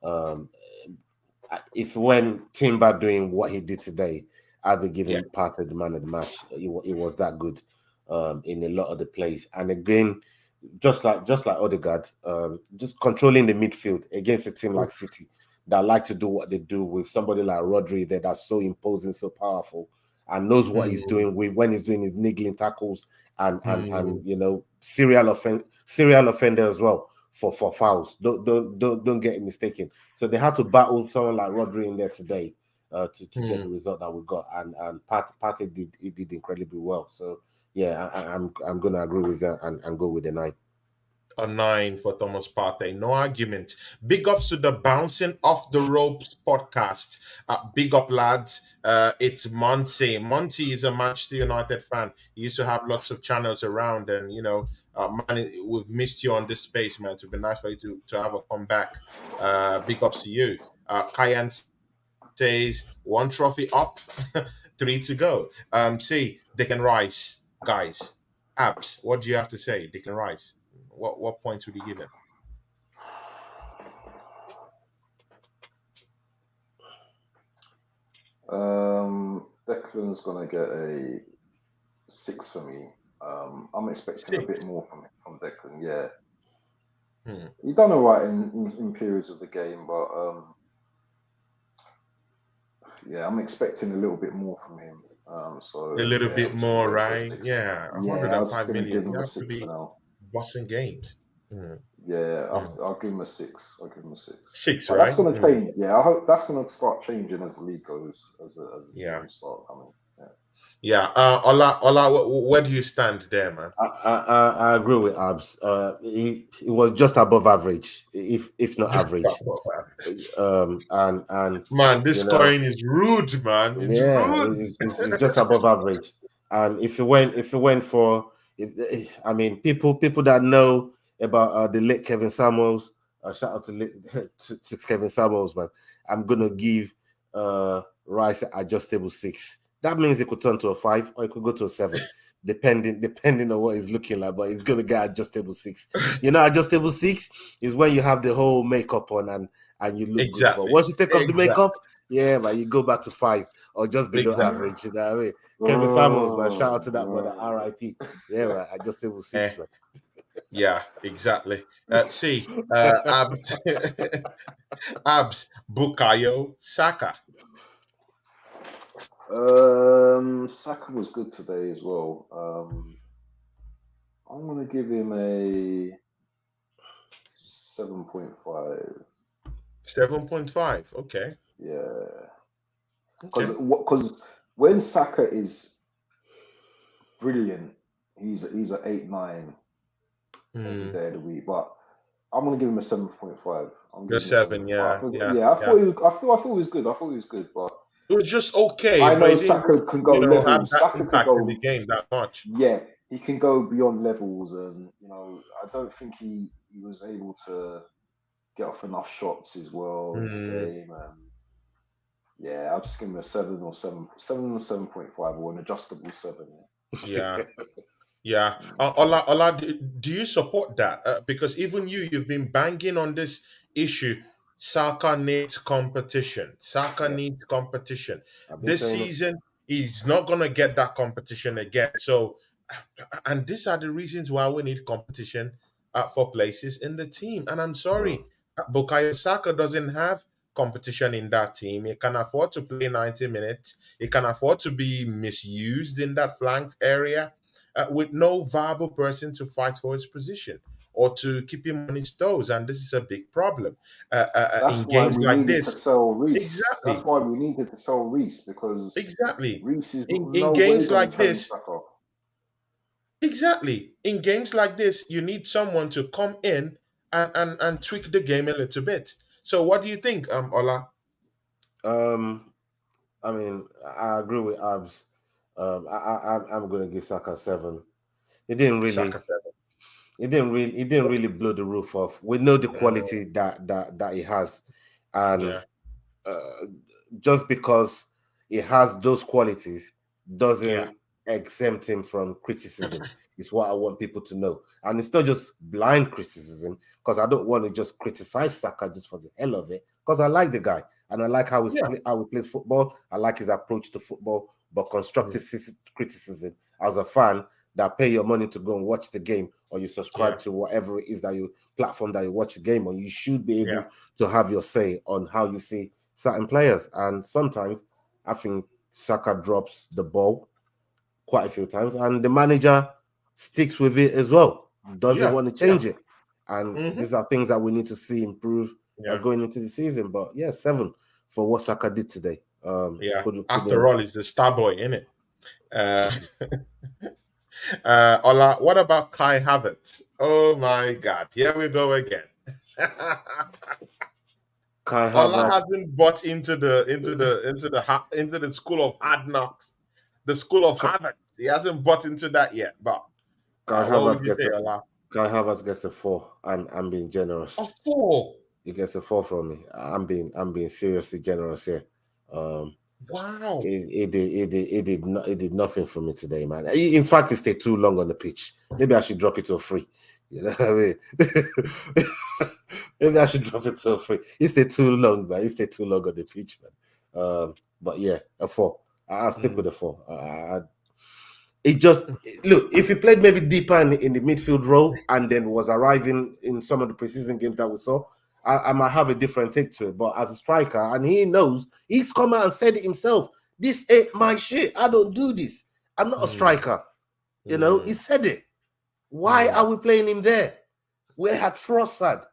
Um, if when Timber doing what he did today, I'd be Yeah. giving Partey the man of the match. It was that good in a lot of the plays. And again, just like Odegaard, just controlling the midfield against a team like City that like to do what they do with somebody like Rodri there that's so imposing, so powerful, and knows what he's Mm, doing with when he's doing his niggling tackles and mm, serial offender as well for fouls. Don't get it mistaken. So they had to battle someone like Rodri in there today to get the mm. result that we got, and Partey did incredibly well. So yeah, I'm gonna agree with that and go with the 9. A 9 for Thomas Partey. No argument. Big ups to the Bouncing Off the Ropes podcast. Big up, lads. It's Monty. Monty is a Manchester United fan. He used to have lots of channels around, and man, we've missed you on this space, man. It would be nice for you to have a comeback. Big ups to you. Kyan says 1 trophy up, 3 to go. See, Declan Rice, guys. Abs, what do you have to say, Declan Rice? What points would you give him? Declan's gonna get a 6 for me. I'm expecting a bit 6. more from Declan. Yeah, Hmm. he done all right in periods of the game, but yeah, I'm expecting a little bit more from him. A So little yeah, bit I'm just gonna more, go for a right? 6. Yeah, Yeah, I'm just 105 gonna give million. him You a have to 6 for be now. bossing games. Hmm. Yeah, Hmm. I'll give him a 6. I'll give him a 6. 6, But that's right? gonna Hmm. change. Yeah, I hope that's gonna start changing as the league goes, as the Yeah, games start coming. Yeah. yeah. Ola, where do you stand there, man? I agree with Abs. He was just above average, if not average. And Man, this you know, scoring is rude, man. It's yeah, rude. it's just above average. And if you went for, if I mean, people that know about the late Kevin Samuels, shout out to Kevin Samuels, man. I'm gonna give Rice an adjustable 6. That means it could turn to a 5 or it could go to a 7, depending on what he's looking like. But he's gonna get adjustable 6. Adjustable 6 is when you have the whole makeup on and you look good. But Exactly. once you take off the Exactly. makeup, yeah, but you go back to 5. or just below Exactly. average. You know what I mean? Kevin Samuels, man, shout out to that brother, R.I.P. Yeah, man, I just level Eh, 6, man. yeah, exactly. See, Abs, Abs, Bukayo Saka. Saka was good today as well. I'm gonna give him a 7.5. 7.5. Okay. Yeah, Okay. because when Saka is brilliant, he's an 8-9 every Mm, day of the week. But I'm gonna give him a 7.5. I'm just giving him a seven. 7.5. Yeah, yeah, Yeah, I yeah. thought he was. I thought he was good. I thought he was good, but It was just okay, I but know it didn't, Saka can go have levels. that Saka can impact in the go. game that much. Yeah, he can go beyond levels, and I don't think he was able to get off enough shots as well in the Mm, game. And yeah, I'll just give him a 7 or 7.5 or an adjustable 7. yeah. Yeah. Mm. Ola, do you support that? Because even you've been banging on this issue. Saka needs competition. Saka Yeah, needs competition. I've been This saying it. season, he's not going to get that competition again. So, and these are the reasons why we need competition for places in the team. And I'm Mm. sorry, Bukayo Saka doesn't have competition in that team. He can afford to play 90 minutes. He can afford to be misused in that flanked area with no viable person to fight for his position or to keep him on his toes. And this is a big problem in That's why games we like needed to this. sell Reese. That's Exactly, why we needed to sell Reese because exactly. Reese is In no way games going to like turn this, Saka. exactly. In games like this, you need someone to come in and tweak the game a little bit. So, what do you think, Ola? Um, I mean, I agree with Abs. I'm going to give Saka 7. He didn't really, Saka 7. he didn't really blow the roof off. We know the Mm, quality that he has, and yeah, uh, just because he has those qualities yeah, doesn't exempt him from criticism. Is what I want people to know, and it's not just blind criticism. Because I don't want to just criticize Saka just for the hell of it. Because I like the guy and I like yeah. how he plays football. I like his approach to football. But constructive Mm, criticism, as a fan that pay your money to go and watch the game, or you yeah, subscribe to whatever it is that you platform that you watch the game on, you should be yeah, able to have your say on how you see certain players. And sometimes I think Saka drops the ball quite a few times, and the manager sticks with it as well, doesn't yeah, want to yeah. change it. And Hmm. these are things that we need to see improve Yeah, going into the season. But yeah, 7 for what Saka did today. yeah. After Couldn't. all, he's the star boy, isn't it? Ola, what about Kai Havertz? Oh my God, here we go again. Kai Ola Havertz, hasn't bought into the school of hard knocks, the school of Havertz. He hasn't bought into that yet. But Kai what would Havertz you gets say, a Ola? Kai Havertz gets a 4. I'm being A generous. four. He gets a 4 from me. I'm being seriously generous here. Um, Wow. it did nothing for me today, man. In fact, it stayed too long on the pitch. Maybe I should drop it to a free. You know what I mean? Maybe I should drop it to a free. It stayed too long, man. It stayed too long on the pitch, man. But yeah, a 4. I'll stick with Mm, a 4. It just look, if he played maybe deeper in the midfield role and then was arriving in some of the preseason games that we saw, I might have a different take to it. But as a striker, and he knows, he's come out and said it himself. This ain't my shit. I don't do this. I'm not a mm, striker. He mm, said it. Why mm. are we playing him there? We're at Trossard.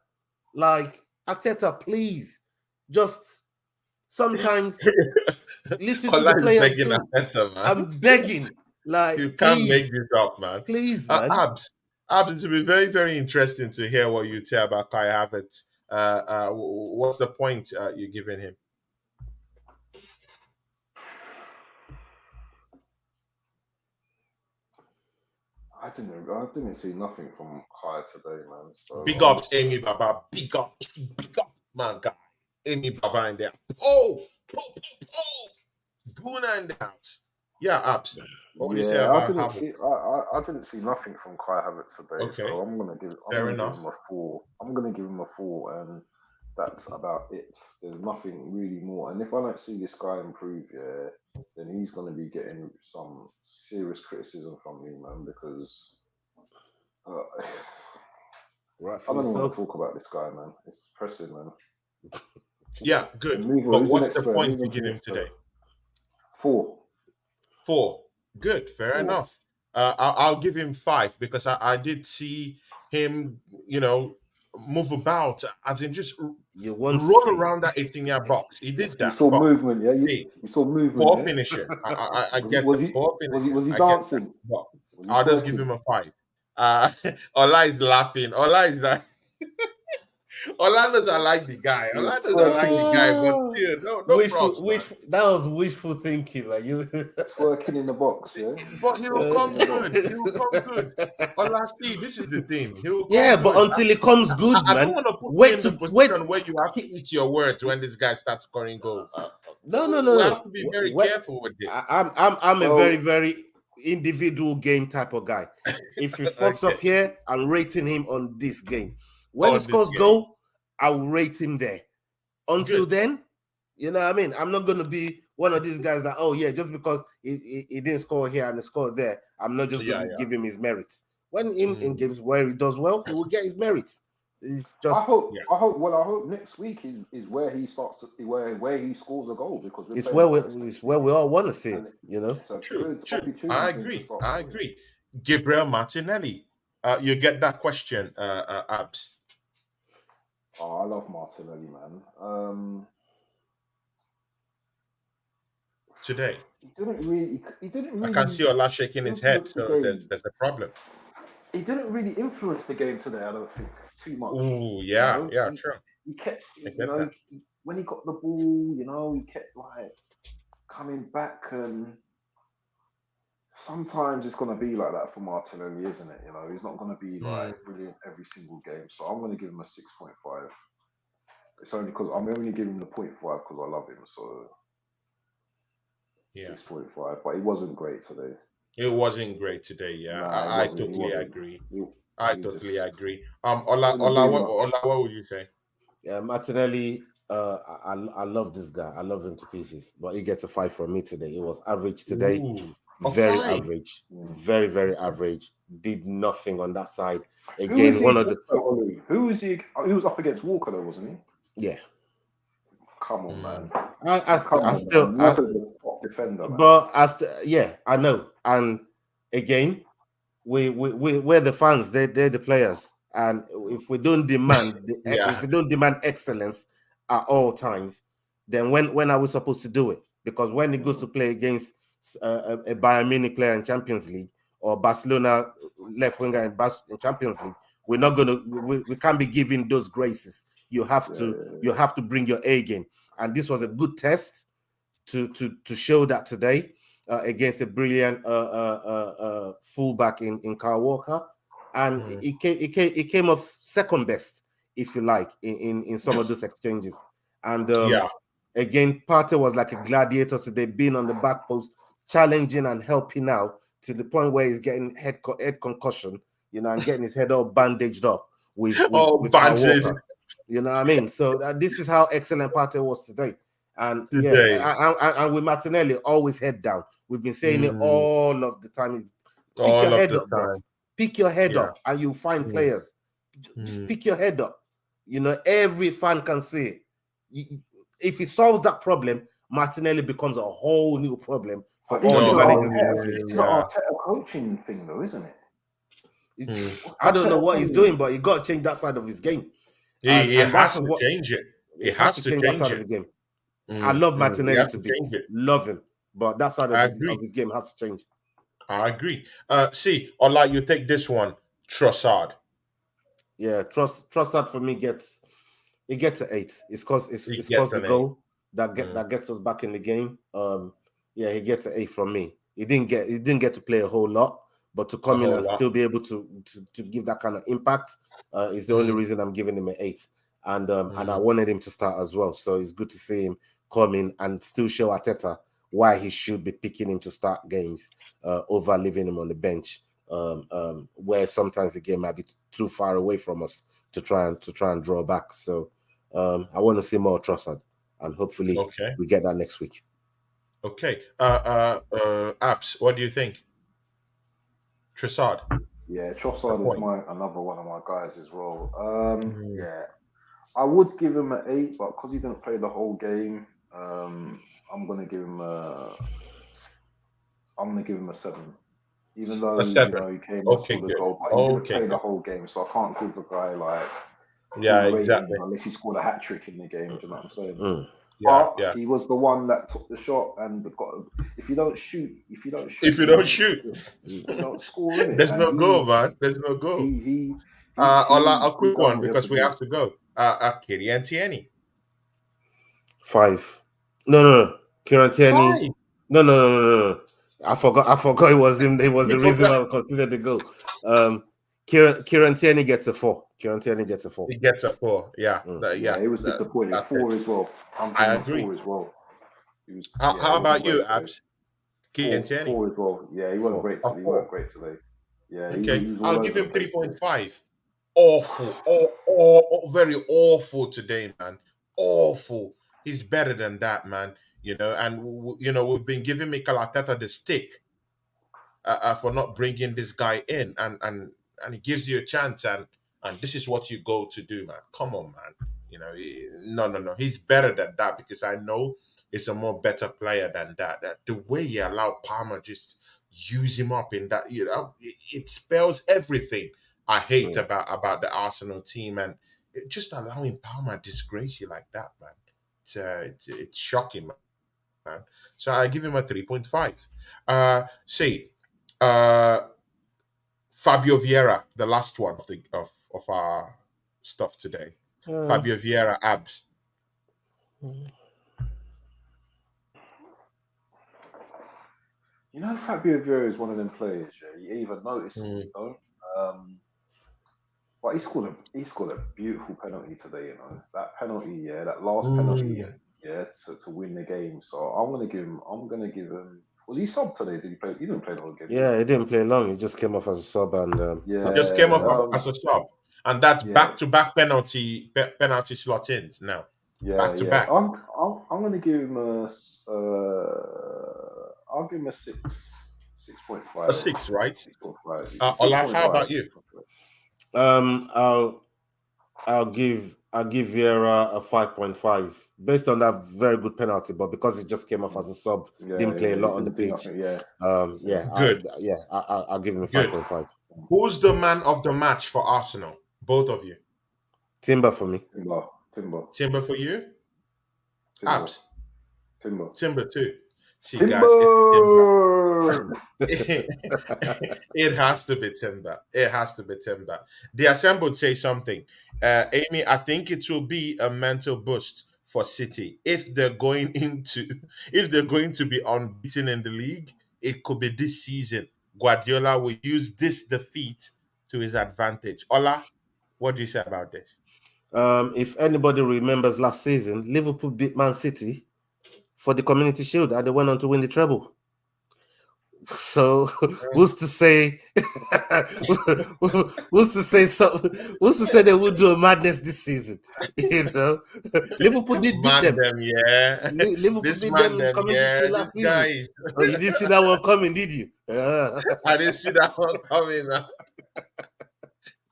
Like, Ateta, please. Just sometimes listen to Ola the is players begging too. Ateta, man. I'm begging. Like, You can't please, make this up, man. please, man. Abs, it will be very, very interesting to hear what you say about Kai Havertz. What's the point you're giving him? I didn't see nothing from Kai today, man. So Big I'm up to just Amy Baba. Big up, man, guy. Amy Baba in there. Oh, Guna in the house. Yeah, Abs. What would you say yeah, I about didn't Havertz? see I didn't see nothing from Kai Havertz today. So Okay, I'm fair gonna give enough. him a 4. I'm gonna give him a 4, and that's about it. There's nothing really more. And if I don't see this guy improve, yeah, then he's going to be getting some serious criticism from me, man, because uh, I Rightfully don't even want so. to talk about this guy, man. It's depressing, man. Yeah, And good. move on. But Who's the what's next the player? point Move you on to give the him next player. today? 4. 4. Good, fair 4. enough. I'll give him 5 because I did see him, move about, as in just You want to run see. around that 18-yard box. He did You that, saw but movement, yeah. hey, You saw movement, poor yeah. finishing. I Was he? get Was that. he? Poor Was he? finishing. Was he I get that. dancing? But Was he I'll just give twerking? him a 5. Ola is laughing. Ola is like, Ola knows I like the guy. He was Ola knows I like the twerking, guy, but Ah, still, no props, man. that was wishful thinking, like you. twerking in the box, yeah. But he will Twerking in come the box. good. He will come good. Ola, see, this is the thing. He will come Yeah, but good. until it comes good, I don't man. want to put you Wait in the to wait. position where you have to eat your words when this guy starts scoring goals. No, no, We no, have no. to be very Wait. careful with this. I'm a very, Well, very individual game type of guy. If he fucks Okay. up here, I'm rating him on this game. When he On this scores game. goal, I will rate him there. Until Good. then, you know what I mean? I'm not going to be one of these guys that, oh, yeah, just because he didn't score here and he scored there, I'm not just going Yeah, to yeah. give him his merits. When in Mm, games where he does well, he will get his merits. It's I just, hope. yeah. I hope. Well, I hope next week is where he starts to, where he scores a goal because we're it's playing where Forest it's next where week, we all want to see and it, you know? it's a True, good true. opportunity I for him to agree. start I scoring. agree. Gabriel Martinelli. You get that question, Abs, Oh, I love Martinelli, man. today. He didn't really. He didn't I can really see Ola shaking his head, influence the so there's game. there's a problem. He didn't really influence the game today. I don't think too much. Ooh, You yeah, know, yeah, true. he kept. I You get know, that. when he got the ball, you know, he kept like coming back, and sometimes it's gonna be like that for Martinelli, isn't it? You know, he's not gonna be Mm, like brilliant every single game. So I'm gonna give him a 6.5. It's only because I'm only giving him the 0.5 because I love him. So yeah. 6.5, but he wasn't great today. It wasn't great today. Yeah, Nah, he I wasn't. He totally wasn't. agree. He, I he just totally agree. he Ola, wasn't Ola, doing much. What would you say? Yeah, Martinelli, I love this guy. I love him to pieces. But he gets a 5 from me today. It was average today. Ooh, a Very 5. average. Mm. Very, very average. Did nothing on that side. Who was Again, he one of the against, though, Ollie? Who was he? He was up against Walker, though, wasn't he? yeah. Come on, Mm, man. Come I on, still man. Walker's a top defender, man. but yeah, I know. And again, we're the fans, they're the players. And if we don't demand yeah. if we don't demand excellence at all times, then when are we supposed to do it? Because when it goes to Mm. play against a Bayern Munich player in Champions League or Barcelona left winger in Champions League, we're not gonna we can't be giving those graces. Yeah, You have to bring your A game, and this was a good test to show that today against a brilliant fullback in Kyle Walker, and Mm, it came off second best, if you like, in some of those exchanges. And yeah. again, Partey was like a gladiator today, being on the back post, challenging and helping out to the point where he's getting head concussion, you know, and getting his head all bandaged up Oh, with Kyle bandit Walker. You know what I mean? So this is how excellent Partey was today. And yeah, today. and with Martinelli, always head down. We've been saying it Mm, all of the time. Pick your all of head the up, bro. time. Pick your head Yeah. up, and you'll find Mm, players. Just mm. pick your head up. You know, every fan can see it. If he solves that problem, Martinelli becomes a whole new problem for this all is the an No, managers in this Arteta. league. This is an yeah. Arteta coaching thing, though, isn't it? Mm. I don't know Arteta what he's telling doing, him. but he got to change that side of his game, He and that's has to what change it. he He has has to to change that change side of it. the game. I love He Martinelli has to to bits, change it. love him, but that side I of agree. his game has to change. I agree. See, Ola, you take this one. Trossard. Yeah, Trossard for me gets an 8. He It's gets cause the an 8. goal Mm, that gets us back in the game. Yeah, he gets an 8 from me. He didn't get to play a whole lot, but to a come in whole and lot. still be able to give that kind of impact is the only Mm, reason I'm giving him an 8. And I mm, wanted him to start as well, so it's good to see him come in and still show Arteta why he should be picking him to start games over leaving him on the bench, where sometimes the game might be too far away from us to try and draw back. So I want to see more Trossard, and hopefully Okay. we get that next week. Okay. Abs, what do you think? Trissard, Yeah, a Trossard is point. my another one of my guys as well. Mm, Yeah, I would give him an 8, but because he didn't play the whole game, I'm gonna give him a I'm gonna give him a 7. Even though a seven. he came and Okay, scored a good. goal, but he didn't Okay, play the good. whole game, so I can't give the guy like Yeah, full rating exactly. unless he scored a hat trick in the game. Do you know what I'm saying? Mm. Yeah, But yeah. he was the one that took the shot and got. If you don't If shoot, you you don't don't shoot, you don't score in it. there's And no goal, man. There's no goal. he he Ola, a he quick done one what he had because to we do. have to go. Kitty and Tierney. 5. No. Kieran Tierney. Five. No. I forgot it was him. It was You the reason forgot. why I considered the goal. Kieran Tierney gets a 4. Kieran Tierney gets a 4. He gets a 4. Yeah, Mm. Yeah, he was disappointing. That's it. 4 as well. I'm I giving him a agree. 4 as well. He was How he wasn't about you, great today. Abs? Kitty and Four Tierney. four as well. Yeah, he wasn't 4. great A today. He weren't 4. great today. Yeah, Okay, he was all I'll over give the him place today. 3.5. Awful. Oh, very awful today, man. Awful. He's better than that, man. And we've been giving Mikel Arteta the stick for not bringing this guy in, and he gives you a chance, and this is what you go to do, man. Come on, man. No. He's better than that because I know he's a more better player than that. That the way he allowed Palmer just use him up in that, it spells everything I hate Mm. about the Arsenal team, and just allowing Palmer disgrace you like that, man. It's shocking, man. So I give him a 3.5. See, uh, Fabio Vieira, the last one of our stuff today. Uh, Fabio Vieira, abs. Fabio Vieira is one of them players. Yeah, you either notice it or Mm, you don't. Um, but he scored a beautiful penalty today. That penalty, yeah, that last penalty, mm. yeah, to win the game. So I'm gonna give him. Was he sub today? Did he play? He didn't play the whole game, did yeah, he didn't play long. He just came off as a sub, and he? He just came Yeah. off as a sub, and that's Yeah. back to back penalty slot ins now, Yeah. back to Yeah. back. I'm gonna give him I'll give him a 6.5. A 6, right? 6.5. Six Ola, point how five. about you? um, I'll I'll give Vieira a 5.5 based on that very good penalty, but because he just came off as a sub, Yeah. didn't play a Yeah. He lot on the didn't do pitch. nothing. Yeah. Yeah, Good, I'll give him a good. 5.5. Who's the man of the match for Arsenal? Both of you. Timber for me. Timber. Timber. Timber for you. Timber. Abs. Timber. Timber too. See, guys, it's Timber. Timber. It has to be Timber. It has to be Timber. The assembled say something. Amy, I think it will be a mental boost for City if they're going into if they're going to be unbeaten in the league. It could be this season. Guardiola will use this defeat to his advantage. Ola, what do you say about this? If anybody remembers last season, Liverpool beat Man City for the Community Shield, and they went on to win the treble. So who's to say who's to say who's to say they would do a madness this season? You know, Liverpool did beat Man them. them, yeah. Liverpool This beat them man in them, Community yeah. Shield This last season. guy. Oh, you didn't see that one coming, did you? I didn't see that one coming.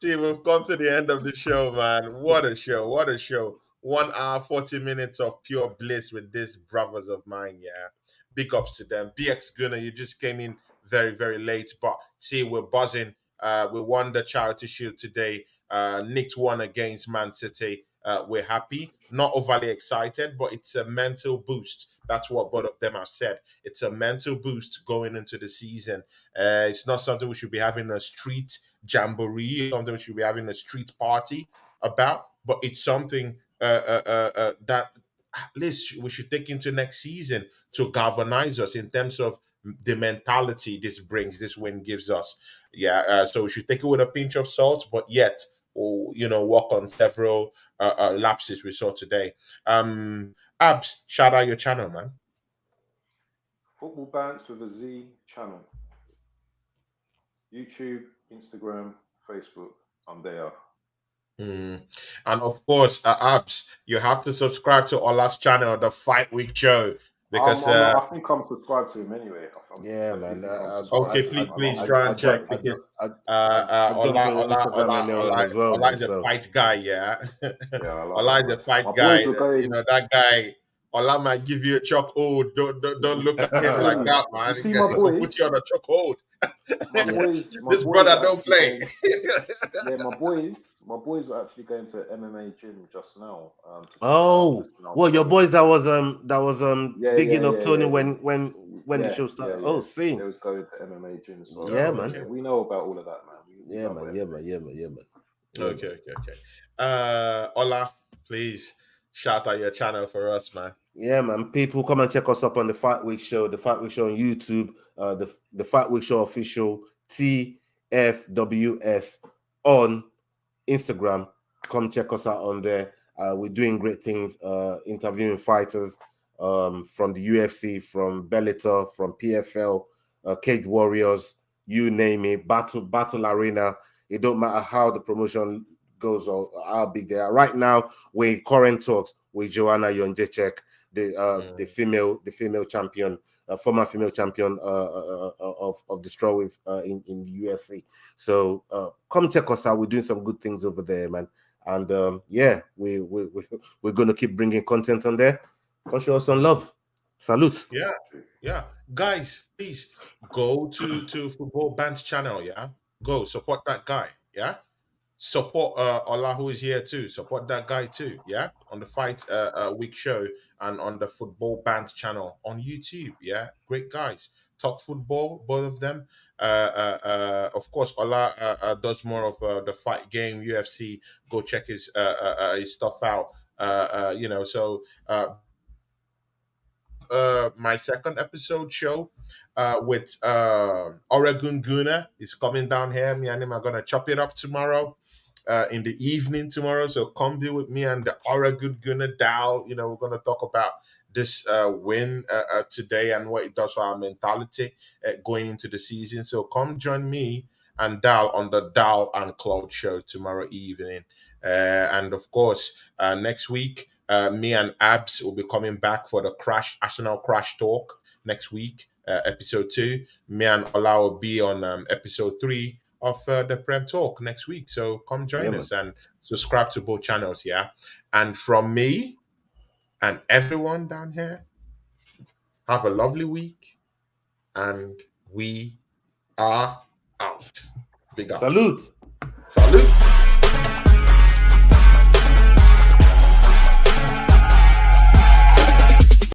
See, we've come to the end of the show, man. What a show. What a show. 1 hour, 40 minutes of pure bliss with these brothers of mine. Yeah. Big ups to them. BX Gunner, you just came in very, very late. But see, we're buzzing. We won the charity shield today. Nicked won against Man City. We're happy. Not overly excited, but it's a mental boost. That's what both of them have said. It's a mental boost going into the season. It's not something we should be having a street jamboree, something we should be having a street party about, but it's something that at least we should take into next season to galvanize us in terms of the mentality this brings, this win gives us. Yeah, so we should take it with a pinch of salt, but yet, work on several lapses we saw today. Abs, shout out your channel, man. Football Bounce with a Z channel. YouTube, Instagram, Facebook. I'm there. Mm. And of course, Abs, you have to subscribe to Ola's channel, The Fight Week Show, because I'm not. I think I'm subscribed to him anyway. Yeah, I do man. think I'm okay, subscribed. please I, try I and check, jumped I, because ju- I jumped Ola on your Ola Instagram Ola earlier on Ola as well, Ola man. is a So fight guy, yeah. Yeah, I like Ola that, is man. a fight My guy. boys are going. That guy. Ola might give you a choke hold. Don't look at I'm him telling like you. that, You man. see, my He could put you boys. on a choke hold. yeah. My This boys brother are don't actually play. going. Yeah, my boys were actually going to MMA gym just now to check it out Oh, just now. well, your So boys that was yeah, bigging yeah, up yeah, Tony yeah, when the show started. Oh, They see. was going to MMA gym. So Yeah, Oh, man. yeah, okay. we know about all of that, man. We Yeah, love man. Yeah, MMA. man. Yeah, man. Yeah, man. Yeah, Okay, man. okay, okay. Ola, please shout out your channel for us, man. Yeah, man. People come and check us up on the Fight Week Show, the Fight Week Show on YouTube, the Fight Week Show official TFWS on Instagram. Come check us out on there. We're doing great things, interviewing fighters from the UFC, from Bellator, from PFL, Cage Warriors, you name it, Battle Arena. It don't matter how the promotion goes, or I'll be there. Right now, we're in current talks with Joanna Jędrzejczyk, the Mm. female champion, former female champion of the strawweight in the UFC. So come check us out. We're doing some good things over there, man. And yeah, we're going to keep bringing content on there. Come show us some love. Salute. Yeah, yeah. Guys, please go to Football Band's channel, yeah? Go support that guy, yeah? Support Ola, who is here too. Support that guy too, yeah? On the Fight Week show and on the Football Band's channel on YouTube, yeah? Great guys. Talk football, both of them. Of course, Ola does more of the fight game, UFC. Go check his stuff out. So I have my second episode show with Oregon Guna. Is coming down here. Me and him are gonna chop it up tomorrow. In the evening tomorrow, so come be with me and the Oregon Guna Dow. We're gonna talk about this win today and what it does for our mentality going into the season. So come join me and Dal on the Dal and Cloud show tomorrow evening. And of course, next week, me and Abs will be coming back for the Arsenal Crash Talk next week, episode 2. Me and Ola will be on episode 3 of the Prem Talk next week. So come Yeah, join man. us and subscribe to both channels, yeah? And from me and everyone down here, have a lovely week, and we are out. Big ups. Salute. Salute.